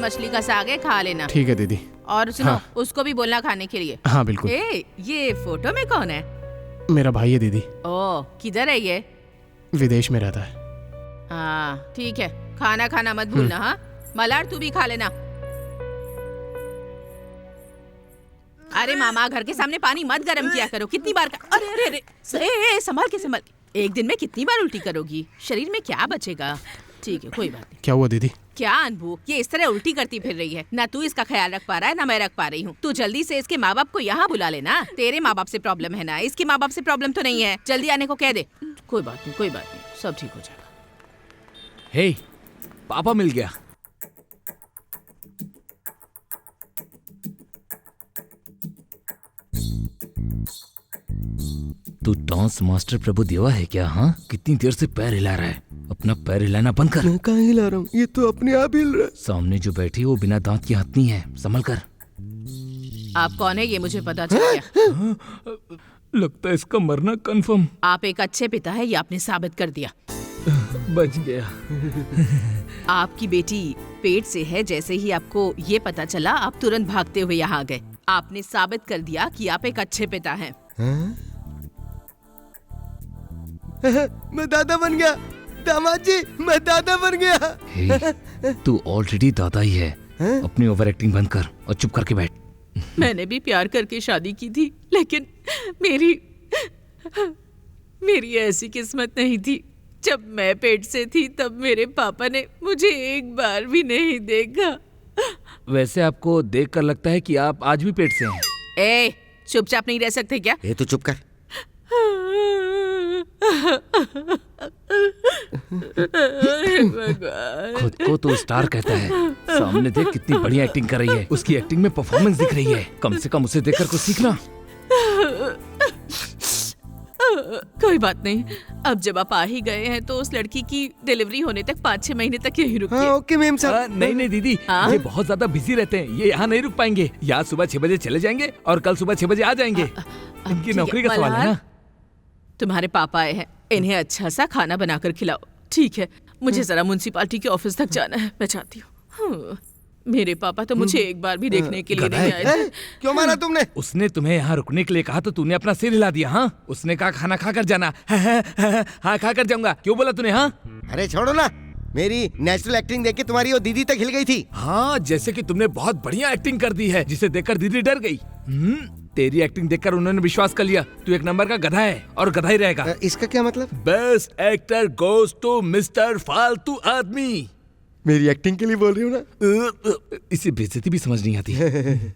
मछली का साग है, खा लेना। ठीक है दीदी। और सुनो, हाँ। उसको भी बोलना खाने के लिए। हाँ बिल्कुल। ये फोटो में कौन है? मेरा भाई है दीदी, ओ, किधर है ये? विदेश में रहता है। हाँ ठीक है, खाना खाना मत भूलना। हाँ मलार, तू भी खा लेना। अरे मामा, घर के सामने पानी मत गरम किया करो। कितनी बार अरे अरे अरे, संभाल के संभाल के। एक दिन में कितनी बार उल्टी करोगी? शरीर में क्या बचेगा? ठीक है, कोई बात नहीं। क्या हुआ दीदी? क्या अनबू, ये इस तरह उल्टी करती फिर रही है। ना तू इसका ख्याल रख पा रहा है, ना मैं रख पा रही हूँ। तू जल्दी से इसके माँ बाप को यहाँ बुला लेना। तेरे माँ बाप से प्रॉब्लम है ना, इसके माँ बाप से प्रॉब्लम तो नहीं है। जल्दी आने को कह दे। कोई बात नहीं, कोई बात नहीं, सब ठीक हो जाएगा। हे, पापा मिल गया। तू डांस मास्टर प्रभु देवा है क्या? हाँ, कितनी देर से पैर हिला रहा है? अपना पैर हिलाना बंद कर। मैं कहाँ हिला रहा हूँ, ये तो अपने आप हिल रहा है। सामने जो बैठी वो बिना दांत की हथनी है, संभल कर। आप कौन है ये मुझे पता चल गया। लगता है इसका मरना कंफर्म। आप एक अच्छे पिता है, ये आपने साबित कर दिया। बच गया। आपकी बेटी पेट से है। जैसे ही आपको ये पता चला, आप तुरंत भागते हुए यहाँ आ गए। आपने साबित कर दिया कि आप एक अच्छे पिता हैं। मैं दादा बन गया। दामाद जी, मैं दादा बन गया। हे, तू ऑलरेडी दादा ही है। अपनी ओवर एक्टिंग बंद कर और चुप करके बैठ। मैंने भी प्यार करके शादी की थी, लेकिन मेरी ऐसी किस्मत नहीं थी। जब मैं पेट से थी तब मेरे पापा ने मुझे एक बार भी नहीं देखा। वैसे आपको देखकर लगता है कि आप आज भी पेट से हैं। ए, चुपचाप नहीं रह सकते क्या? ये तो चुप कर। खुद को तो स्टार कहता है। सामने देख कितनी बढ़िया एक्टिंग कर रही है। उसकी एक्टिंग में परफॉर्मेंस दिख रही है। कम से कम उसे देखकर कुछ सीखना। कोई बात नहीं। अब जब आप आ ही गए हैं तो उस लड़की की डिलीवरी होने तक 5-6 महीने तक यही रुकिए। हाँ, ओके मैम साहब। नहीं दीदी, ये बहुत ज्यादा बिजी रहते हैं। ये यहाँ नहीं रुक पाएंगे। यहाँ सुबह 6 बजे चले जाएंगे और कल सुबह 6 बजे आ जाएंगे। इनकी नौकरी का सवाल है ना। तुम्हारे पापा आए हैं, इन्हें अच्छा सा खाना बनाकर खिलाओ। ठीक है, मुझे जरा म्युनिसिपालिटी के ऑफिस तक जाना है, मैं चाहती हूँ। मेरे पापा तो मुझे एक बार भी देखने के लिए नहीं आए। क्यों मारा तुमने? उसने तुम्हें यहाँ रुकने के लिए कहा तो तूने अपना सिर हिला दिया। हाँ, उसने कहा खाना खा कर जाना। हाँ, खा कर जाऊंगा। क्यों बोला तूने? हाँ, अरे छोड़ो ना, मेरी नेचुरल एक्टिंग देख के तुम्हारी वो दीदी तक हिल गई थी। हाँ, जैसे कि तुमने बहुत बढ़िया एक्टिंग कर दी है, जिसे देखकर दीदी डर गई। तेरी एक्टिंग देखकर उन्होंने विश्वास कर लिया तू एक नंबर का गधा है और गधा ही रहेगा। इसका क्या मतलब? Best actor goes to mister फालतू आदमी। मेरी एक्टिंग के लिए बोल रही हूँ ना। इसे बेइज्जती भी समझ नहीं आती।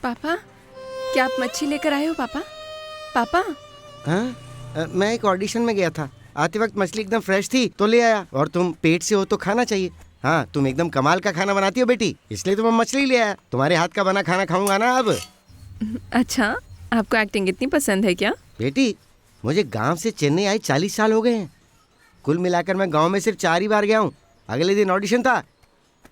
पापा, क्या आप मच्छी लेकर आए हो? पापा, पापा। हाँ? मैं एक ऑडिशन में गया था, आते वक्त मछली एकदम फ्रेश थी तो ले आया। और तुम पेट से हो तो खाना चाहिए। हाँ, तुम एकदम कमाल का खाना बनाती हो बेटी, इसलिए तो मैं मछली ले आया। तुम्हारे हाथ का बना खाना खाऊंगा ना अब। अच्छा, आपको एक्टिंग इतनी पसंद है क्या? बेटी, मुझे गांव से चेन्नई आए 40 साल हो गए हैं। कुल मिलाकर मैं गांव में सिर्फ 4 ही बार गया हूँ। अगले दिन ऑडिशन था,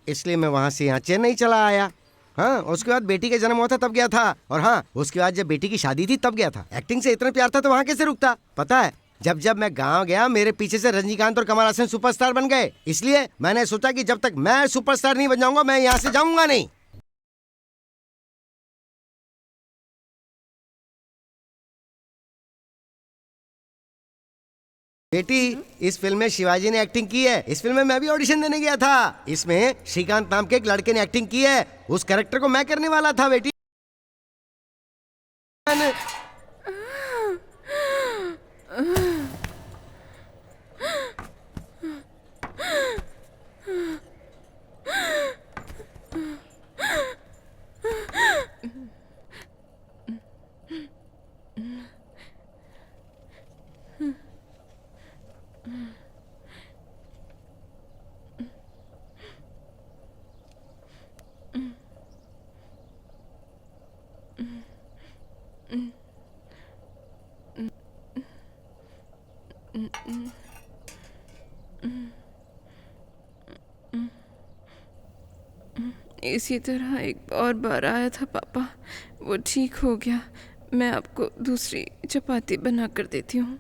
इसलिए मैं वहाँ से यहाँ चेन्नई चला आया। हाँ, उसके बाद बेटी का जन्म हुआ था तब गया था। और हाँ, उसके बाद जब बेटी की शादी थी तब गया था। एक्टिंग से इतना प्यार था तो वहाँ कैसे रुकता। पता है, जब जब मैं गांव गया मेरे पीछे से रजनीकांत और कमल हसन सुपरस्टार बन गए। इसलिए मैंने सोचा कि जब तक मैं सुपरस्टार नहीं बन जाऊंगा मैं यहाँ से जाऊंगा नहीं। बेटी, इस फिल्म में शिवाजी ने एक्टिंग की है। इस फिल्म में मैं भी ऑडिशन देने गया था। इसमें श्रीकांत नाम के एक लड़के ने एक्टिंग की है। उस कैरेक्टर को मैं करने वाला था बेटी। इसी तरह एक और बार आया था पापा, वो ठीक हो गया। मैं आपको दूसरी चपाती बना कर देती हूँ।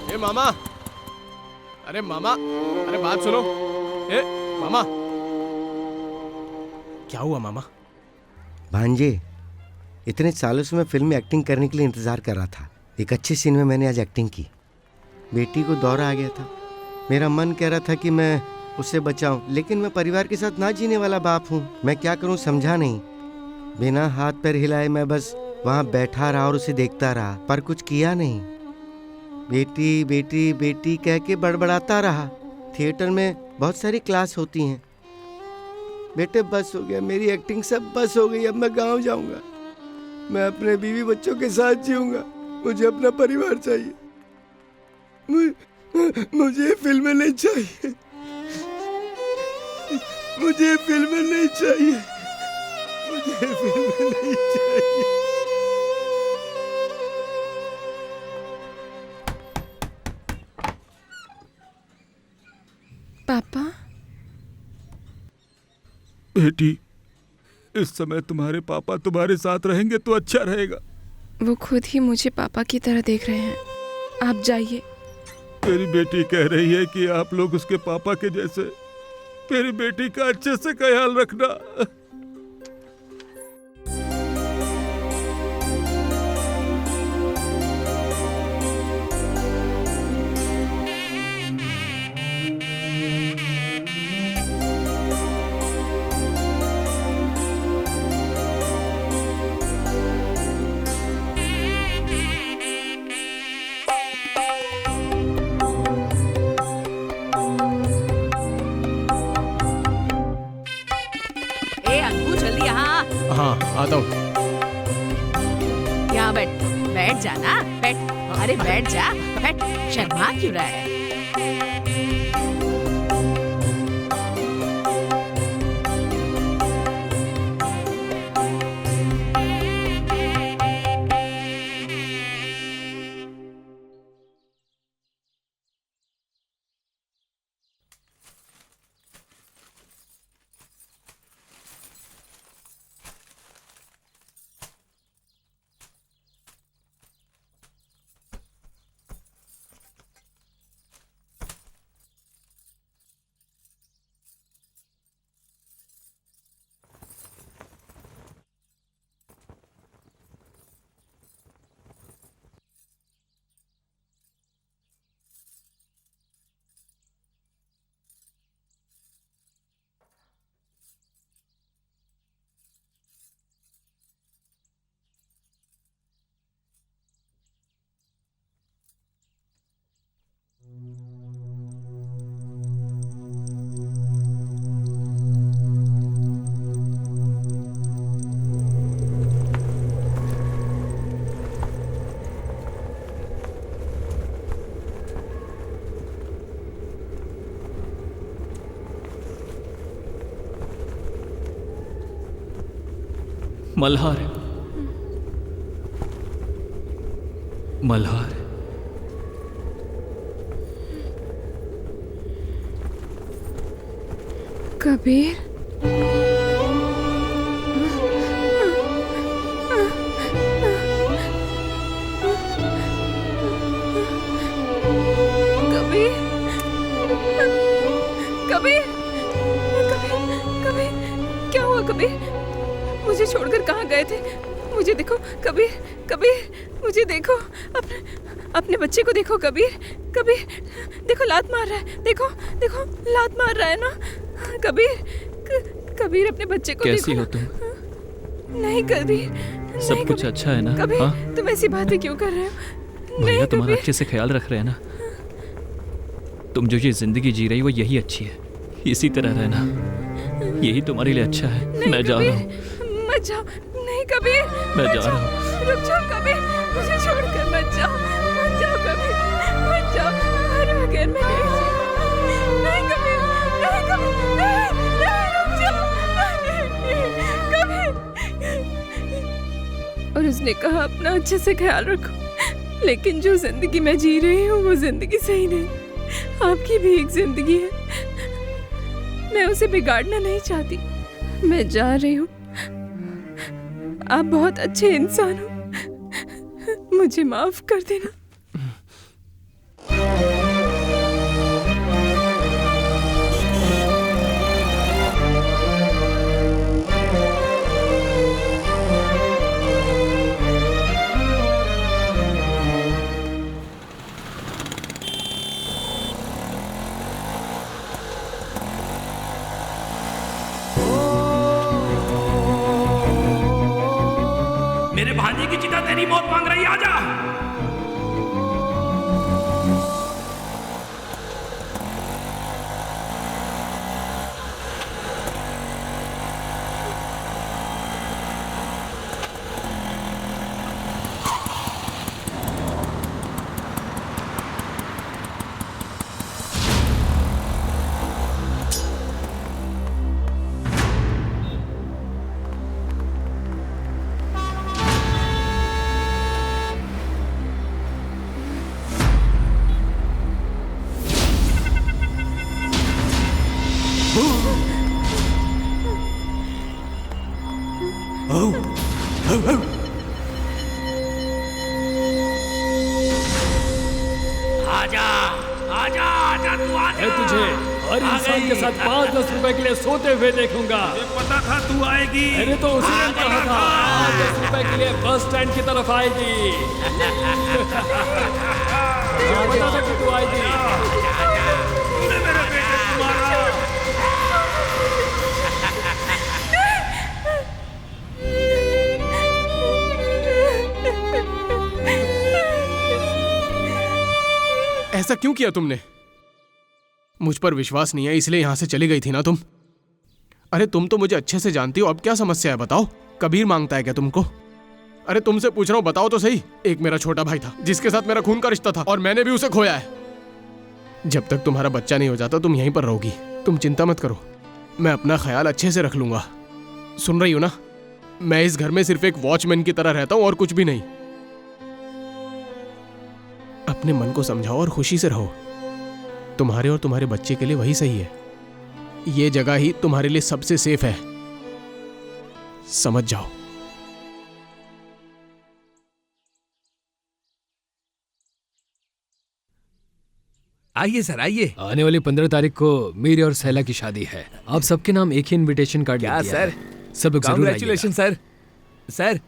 ए मामा, अरे मामा, अरे बात सुनो। ए मामा, क्या हुआ मामा? भांजे, इतने सालों से मैं फिल्म में एक्टिंग करने के लिए इंतजार कर रहा था। एक अच्छे सीन में मैंने आज एक्टिंग की। बेटी को दौरा आ गया था। मेरा मन कह रहा था कि मैं उससे बचाऊं, लेकिन मैं परिवार के साथ ना जीने वाला बाप हूँ। मैं क्या करूँ समझा नहीं। बिना हाथ पैर हिलाए मैं बस वहाँ बैठा रहा और उसे देखता रहा, पर कुछ किया नहीं। बेटी बेटी बेटी कह के बड़बड़ाता रहा। थिएटर में बहुत सारी क्लास होती हैं। बेटे बस हो गया, मेरी एक्टिंग सब बस हो गई। अब मैं गांव जाऊंगा। मैं अपने बीवी बच्चों के साथ जीऊंगा। मुझे अपना परिवार चाहिए। मुझे फिल्में नहीं चाहिए। मुझे फिल्में नहीं चाहिए। मुझे फिल्में नहीं चाहिए। पापा, बेटी, इस समय तुम्हारे पापा तुम्हारे साथ रहेंगे तो अच्छा रहेगा। वो खुद ही मुझे पापा की तरह देख रहे हैं। आप जाइए। मेरी बेटी कह रही है कि आप लोग उसके पापा के जैसे। मेरी बेटी का अच्छे से ख्याल रखना। हाँ, आता हूँ। यहाँ बैठ, बैठ जा ना, बैठ। अरे बैठ जा, बैठ। शर्मा क्यों रहा है? मल्हार, मल्हार। कबीर, कबीर, कबीर, कबीर, क्या हुआ कबीर? मुझे छोड़कर कहाँ गए थे? मुझे देखो कबीर, कबीर, मुझे देखो, अपने बच्चे को देखो कबीर, कबीर, देखो लात मार रहा है, देखो, देखो लात मार रहा है ना कबीर, कबीर अपने बच्चे को कैसी देखो। हो तुम? नहीं कबीर, सब कुछ अच्छा है ना? कबीर, हाँ? तुम ऐसी बातें क्यों कर रहे हो? भैया तुम्हारा कबीर। अच्छे से ख्याल रख रहे हैं ना? तुम जो ये जिंदगी जी रही हो यही अच्छी है, इसी तरह रहना, यही तुम्हारे लिए अच्छा है। मैं जा रहा हूँ। मत जाओ, नहीं कबीर, मैं मत जा जाओ, रहा हूँ। रुक जाओ कबीर, मुझे छोड़कर मत जाओ, मत जाओ कबीर, मत जाओ, हर बगैर मैं नहीं जी- नहीं कबीर, नहीं कबीर, नहीं, नहीं, रुक जाओ, नहीं, कबीर। और उसने कहा अपना अच्छे से ख्याल रखो, लेकिन जो जिंदगी मैं जी रही हूँ वो जिंदगी सही नहीं। आपकी भी एक जिंदगी है, मैं उसे बिगाड़ना नहीं चाहती। मैं जा रही हूँ, आप बहुत अच्छे इंसान हो, मुझे माफ कर देना। मेरे भांजे की चिता तेरी मौत मांग रही है, आजा। आजा, आजा, आजा, तू आजा। मैं तुझे हर इंसान के साथ 5-10 रुपए के लिए सोते हुए देखूंगा। पता था तू आएगी। मैंने तो उसी ने कहा था 10 रुपए के लिए बस स्टैंड की तरफ आएगी। मुझे पता था कि तू आएगी। तूने मेरे बेटे को मारा। ऐसा क्यों किया तुमने? मुझ पर विश्वास नहीं है इसलिए यहां से चली गई थी ना तुम? अरे तुम तो मुझे अच्छे से जानती हो, अब क्या समस्या है बताओ? कबीर मांगता है क्या तुमको? अरे तुमसे पूछ रहा हूं, बताओ तो सही। एक मेरा छोटा भाई था जिसके साथ मेरा खून का रिश्ता था और मैंने भी उसे खोया है। जब तक तुम्हारा बच्चा नहीं हो जाता तुम यहीं पर रहोगी। तुम चिंता मत करो, मैं अपना ख्याल अच्छे से रख लूंगा। सुन रही हो ना? मैं इस घर में सिर्फ एक वॉचमैन की तरह रहता हूं और कुछ भी नहीं। अपने मन को समझाओ और खुशी से रहो। तुम्हारे और तुम्हारे बच्चे के लिए वही सही है। ये जगह ही तुम्हारे लिए सबसे सेफ है, समझ जाओ। आइए सर, आइए। आने वाली 15 तारीख को मेरी और सैला की शादी है। आप सबके नाम एक ही इनविटेशन कार्ड क्या लिख दिया सर? है। सब लोग जरूर कांग्रेचुलेशन सर। सर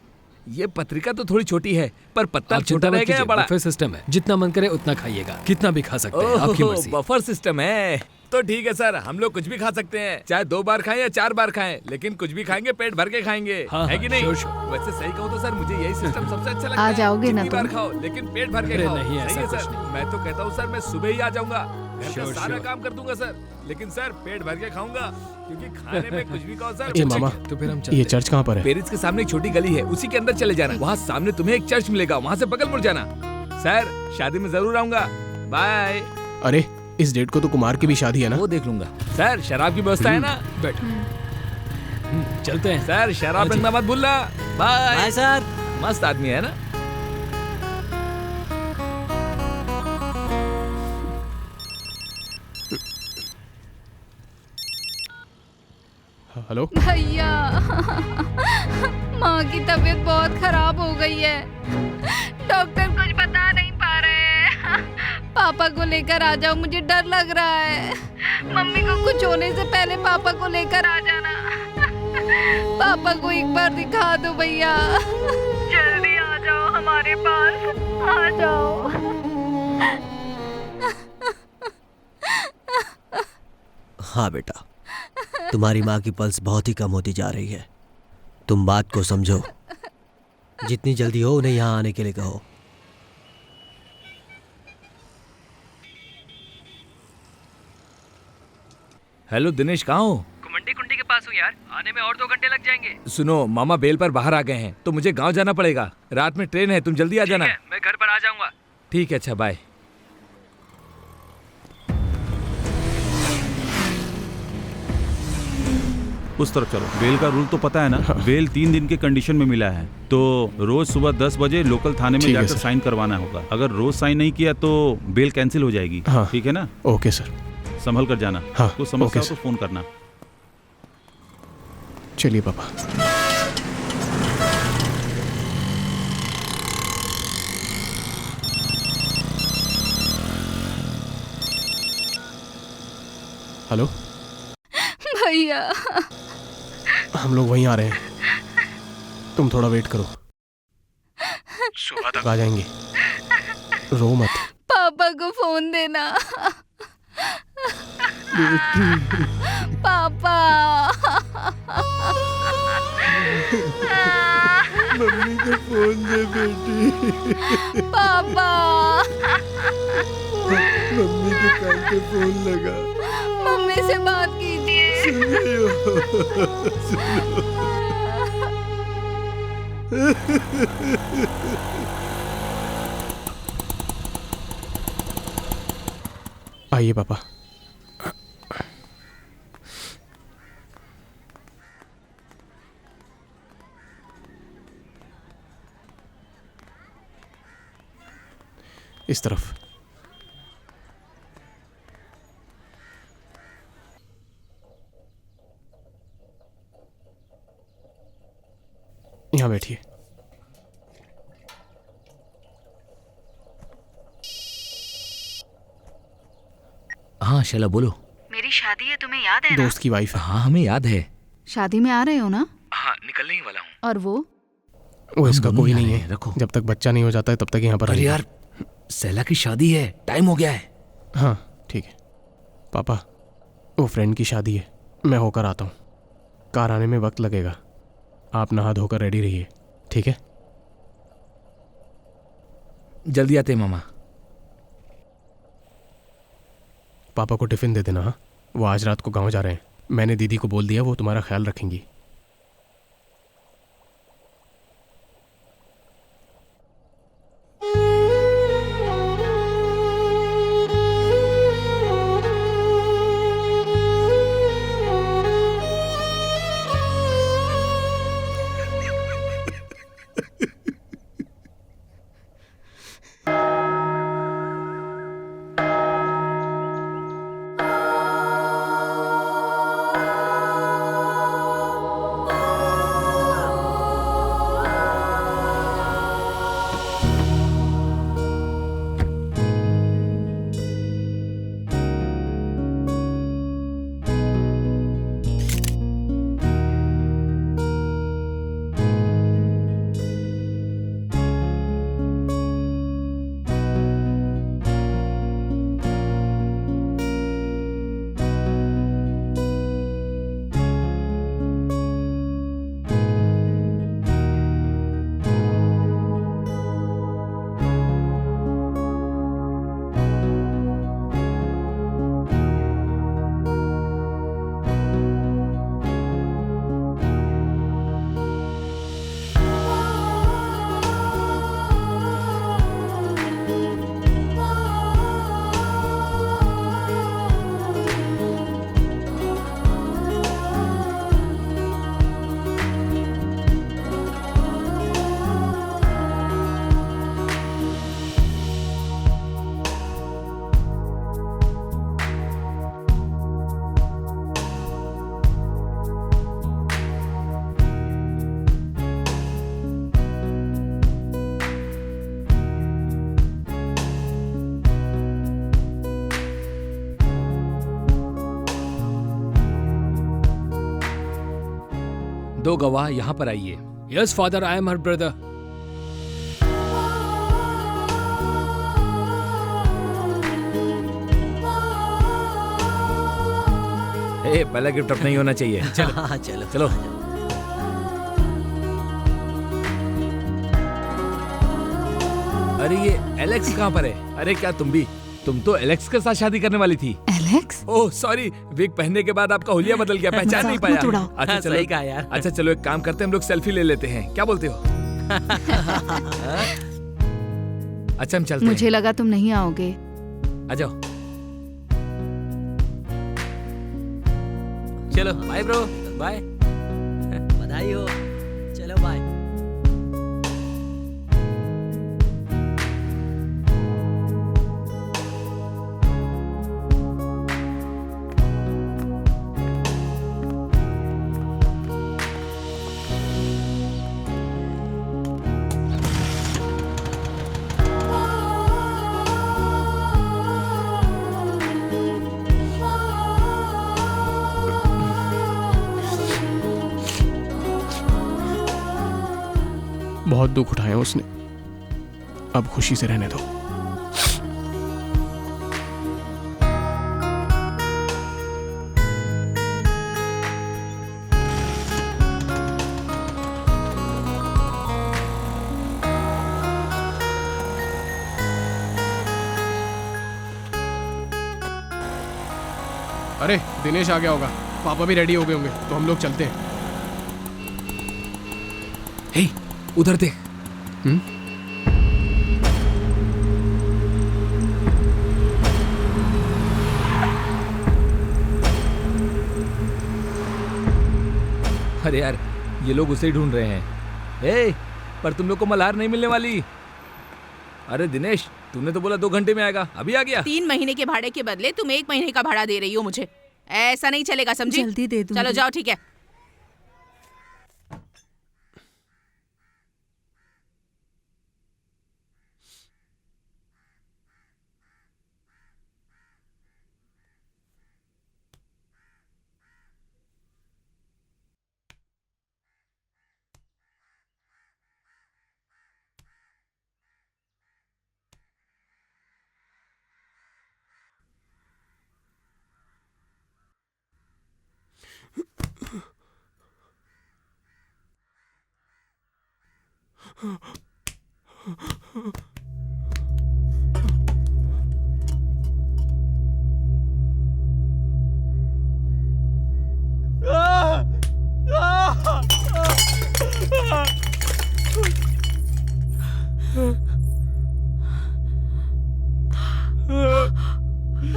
ये पत्रिका तो थोड़ी छोटी है पर पत्ता आप छोटा चिंता मत रहेगा या कीजिए, बड़ा? बफे सिस्टम है, जितना मन करे उतना खाइएगा, कितना भी खा सकते हैं, आपकी मर्जी। बफर सिस्टम है तो ठीक है सर, हम लोग कुछ भी खा सकते हैं, चाहे 2 बार खाएं या 4 बार खाएं, लेकिन कुछ भी खाएंगे पेट भर के खाएंगे। हाँ, है कि नहीं? Sure, sure. वैसे सही कहूँ तो सर मुझे यही सिस्टम सबसे अच्छा लगता आ है। जाओगे ना जितनी बार तुम? खाओ लेकिन पेट भर के अरे खाओ। नहीं, ऐसा सही है कुछ सर, नहीं। मैं तो कहता हूँ सर मैं सुबह ही आ जाऊंगा, घर का श्योर, सारा श्योर। काम कर दूंगा सर, लेकिन सर पेट भर के खाऊंगा क्योंकि खाने में कुछ भी खाओ सर। ए मामा, तो फिर हम ये चर्च कहाँ पर है? पेरिस के सामने एक छोटी गली है, उसी के अंदर चले जाना, वहाँ सामने तुम्हें एक चर्च मिलेगा, वहाँ से बगल मुड़ जाना। सर शादी में जरूर आऊंगा, बाय। अरे इस डेट को तो कुमार की भी शादी है ना? वो देख लूंगा। सर शराब की व्यवस्था है ना? बैठ। चलते हैं सर, शराब रखना मत भूलना। Bye bye sir. मस्त आदमी है ना। हेलो भैया, माँ की तबीयत बहुत खराब हो गई है। डॉक्टर कुछ बता नहीं पा रहे हैं। पापा को लेकर आ जाओ, मुझे डर लग रहा है। मम्मी को कुछ होने से पहले पापा को लेकर आ जाना। पापा को एक बार दिखा दो भैया। जल्दी आ जाओ हमारे पास, आ जाओ। हाँ बेटा, तुम्हारी माँ की पल्स बहुत ही कम होती जा रही है। तुम बात को समझो, जितनी जल्दी हो उन्हें यहाँ आने के लिए कहो। हेलो दिनेश, कहाँ हो? मंडी कुंडी के पास हूँ यार, आने में और 2 घंटे लग जाएंगे। सुनो, मामा बेल पर बाहर आ गए हैं तो मुझे गांव जाना पड़ेगा। रात में ट्रेन है, तुम जल्दी आ जाना। मैं घर पर आ जाऊंगा। ठीक है, अच्छा बाय। उस तरफ चलो। बेल का रूल तो पता है ना? बेल 3 दिन के कंडीशन में मिला है, तो रोज सुबह 10 बजे लोकल थाने में जाकर साइन करवाना होगा। अगर रोज साइन नहीं किया तो बेल कैंसिल हो जाएगी। ठीक है ना? Okay sir. संभल कर जाना। कुछ समस्या हो तो फोन करना। चलिए पापा। हेलो भैया, हम लोग वहीं आ रहे हैं, तुम थोड़ा वेट करो, सुबह तक आ जाएंगे। रो मत। पापा को फोन देना। पापा। मम्मी को फोन दे बेटी। पापा। मम्मी के कान पे फोन लगा। मम्मी से बात कीजिए। आइए पापा। इस तरफ। यहाँ बैठिए। हाँ शैला, बोलो। मेरी शादी है, तुम्हें याद है ना? दोस्त की वाइफ है। हाँ हमें याद है। शादी में आ रहे हो ना? हाँ, निकलने ही वाला हूँ। और वो इसका कोई नहीं है। रखो, जब तक बच्चा नहीं हो जाता है तब तक यहाँ पर। अरे यार, शैला की शादी है, टाइम हो गया है। हाँ ठीक है पापा, वो फ्रेंड की शादी है, मैं होकर आता हूँ। कार आने में वक्त लगेगा, आप नहा धोकर रेडी रहिए, ठीक है? जल्दी आते हैं मामा। पापा को टिफिन दे देना। हाँ, वो आज रात को गांव जा रहे हैं। मैंने दीदी को बोल दिया, वो तुम्हारा ख्याल रखेंगी। दो गवाह यहाँ पर आइए। Yes father, I am her brother. पहला गिफ्ट अब नहीं होना चाहिए। चलो चलो चलो। अरे ये एलेक्स कहाँ पर है? अरे क्या तुम तो एलेक्स के साथ शादी करने वाली थी। एलेक्स? ओह सॉरी, विग पहनने के बाद आपका हुलिया बदल गया, पहचान नहीं पाया। अच्छा चलो, सही कहा यार। अच्छा चलो एक काम करते हैं, हम लोग सेल्फी ले लेते हैं, क्या बोलते हो? अच्छा हम चलते हैं। मुझे लगा तुम नहीं आओगे। आ जाओ। चलो बाय ब्रो, बाय। बधाई हो। चलो बाय। बहुत दुख उठाया उसने, अब खुशी से रहने दो। अरे दिनेश आ गया होगा, पापा भी रेडी हो गए होंगे, तो हम लोग चलते हैं। हे, उधर देख। अरे यार, ये लोग उसे ही ढूंढ रहे हैं। ए, पर तुम लोग को मल्हार नहीं मिलने वाली। अरे दिनेश, तूने तो बोला 2 घंटे में आएगा, अभी आ गया। 3 महीने के भाड़े के बदले तुम 1 महीने का भाड़ा दे रही हो मुझे। ऐसा नहीं चलेगा, समझी? जल्दी दे दूंगी। चलो जाओ, ठीक है।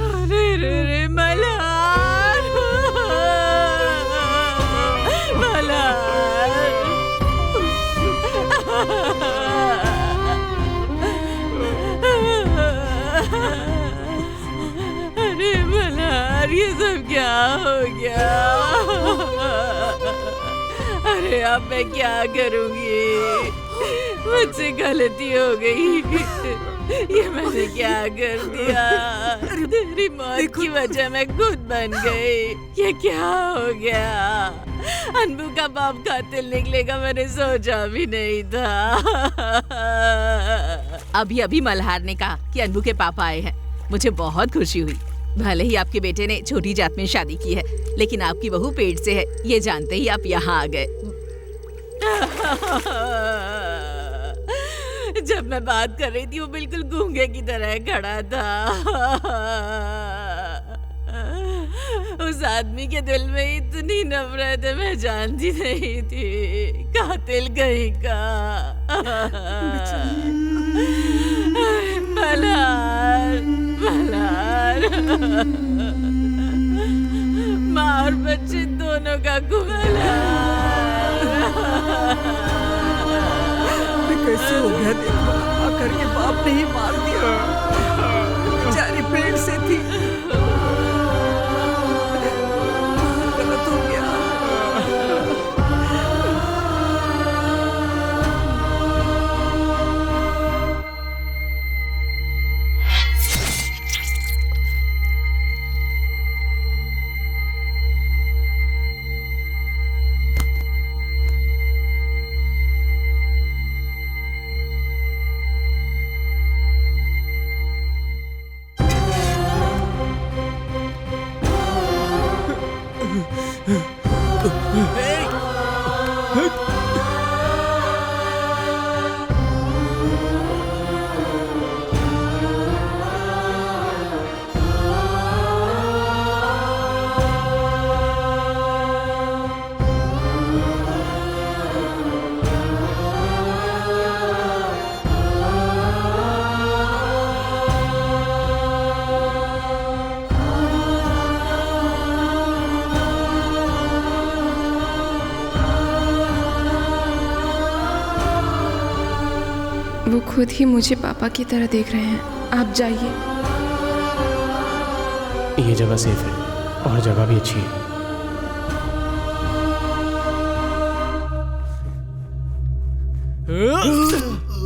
अरे रे रे मल्हार, अरे मल्हार, ये सब क्या हो गया? अरे अब मैं क्या करूंगी? मुझसे गलती हो गई, ये मैंने क्या कर दिया? तेरी मौत की वजह मैं खुद बन गई। ये क्या हो गया? अनबू का बाप कातिल निकलेगा, मैंने सोचा भी नहीं था। अभी अभी मल्हार ने कहा कि अनबू के पापा आए हैं। मुझे बहुत खुशी हुई। भले ही आपके बेटे ने छोटी जात में शादी की है, लेकिन आपकी बहू पेट से है, ये जानते ही आप यहाँ आ गए। जब मैं बात कर रही थी वो बिल्कुल गूंगे की तरह खड़ा था। उस आदमी के दिल में इतनी नफरत है, मैं जानती नहीं थी। कातिल कहीं का। मल्हार, मल्हार, माँ और बच्चे दोनों का कैसे हो गया? देखो, आकर के बाप ने ही मार दिया। बेचारी पेट से थी, गलत हो गया। वो खुद ही मुझे पापा की तरह देख रहे हैं। आप जाइए। ये जगह सेफ है और जगह भी अच्छी है।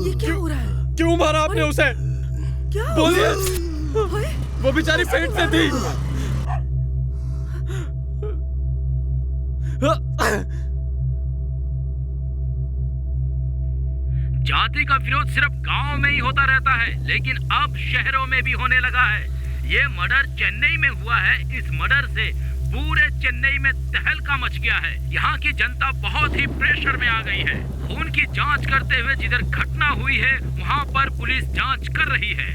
ये क्या हो रहा है? क्यों मारा आपने उसे? क्या बोलिए। वो बेचारी पेट से थी। जाति का विरोध सिर्फ गांव में ही होता रहता है, लेकिन अब शहरों में भी होने लगा है। ये मर्डर चेन्नई में हुआ है। इस मर्डर से पूरे चेन्नई में तहलका मच गया है। यहाँ की जनता बहुत ही प्रेशर में आ गई है। खून की जांच करते हुए जिधर घटना हुई है वहाँ पर पुलिस जांच कर रही है।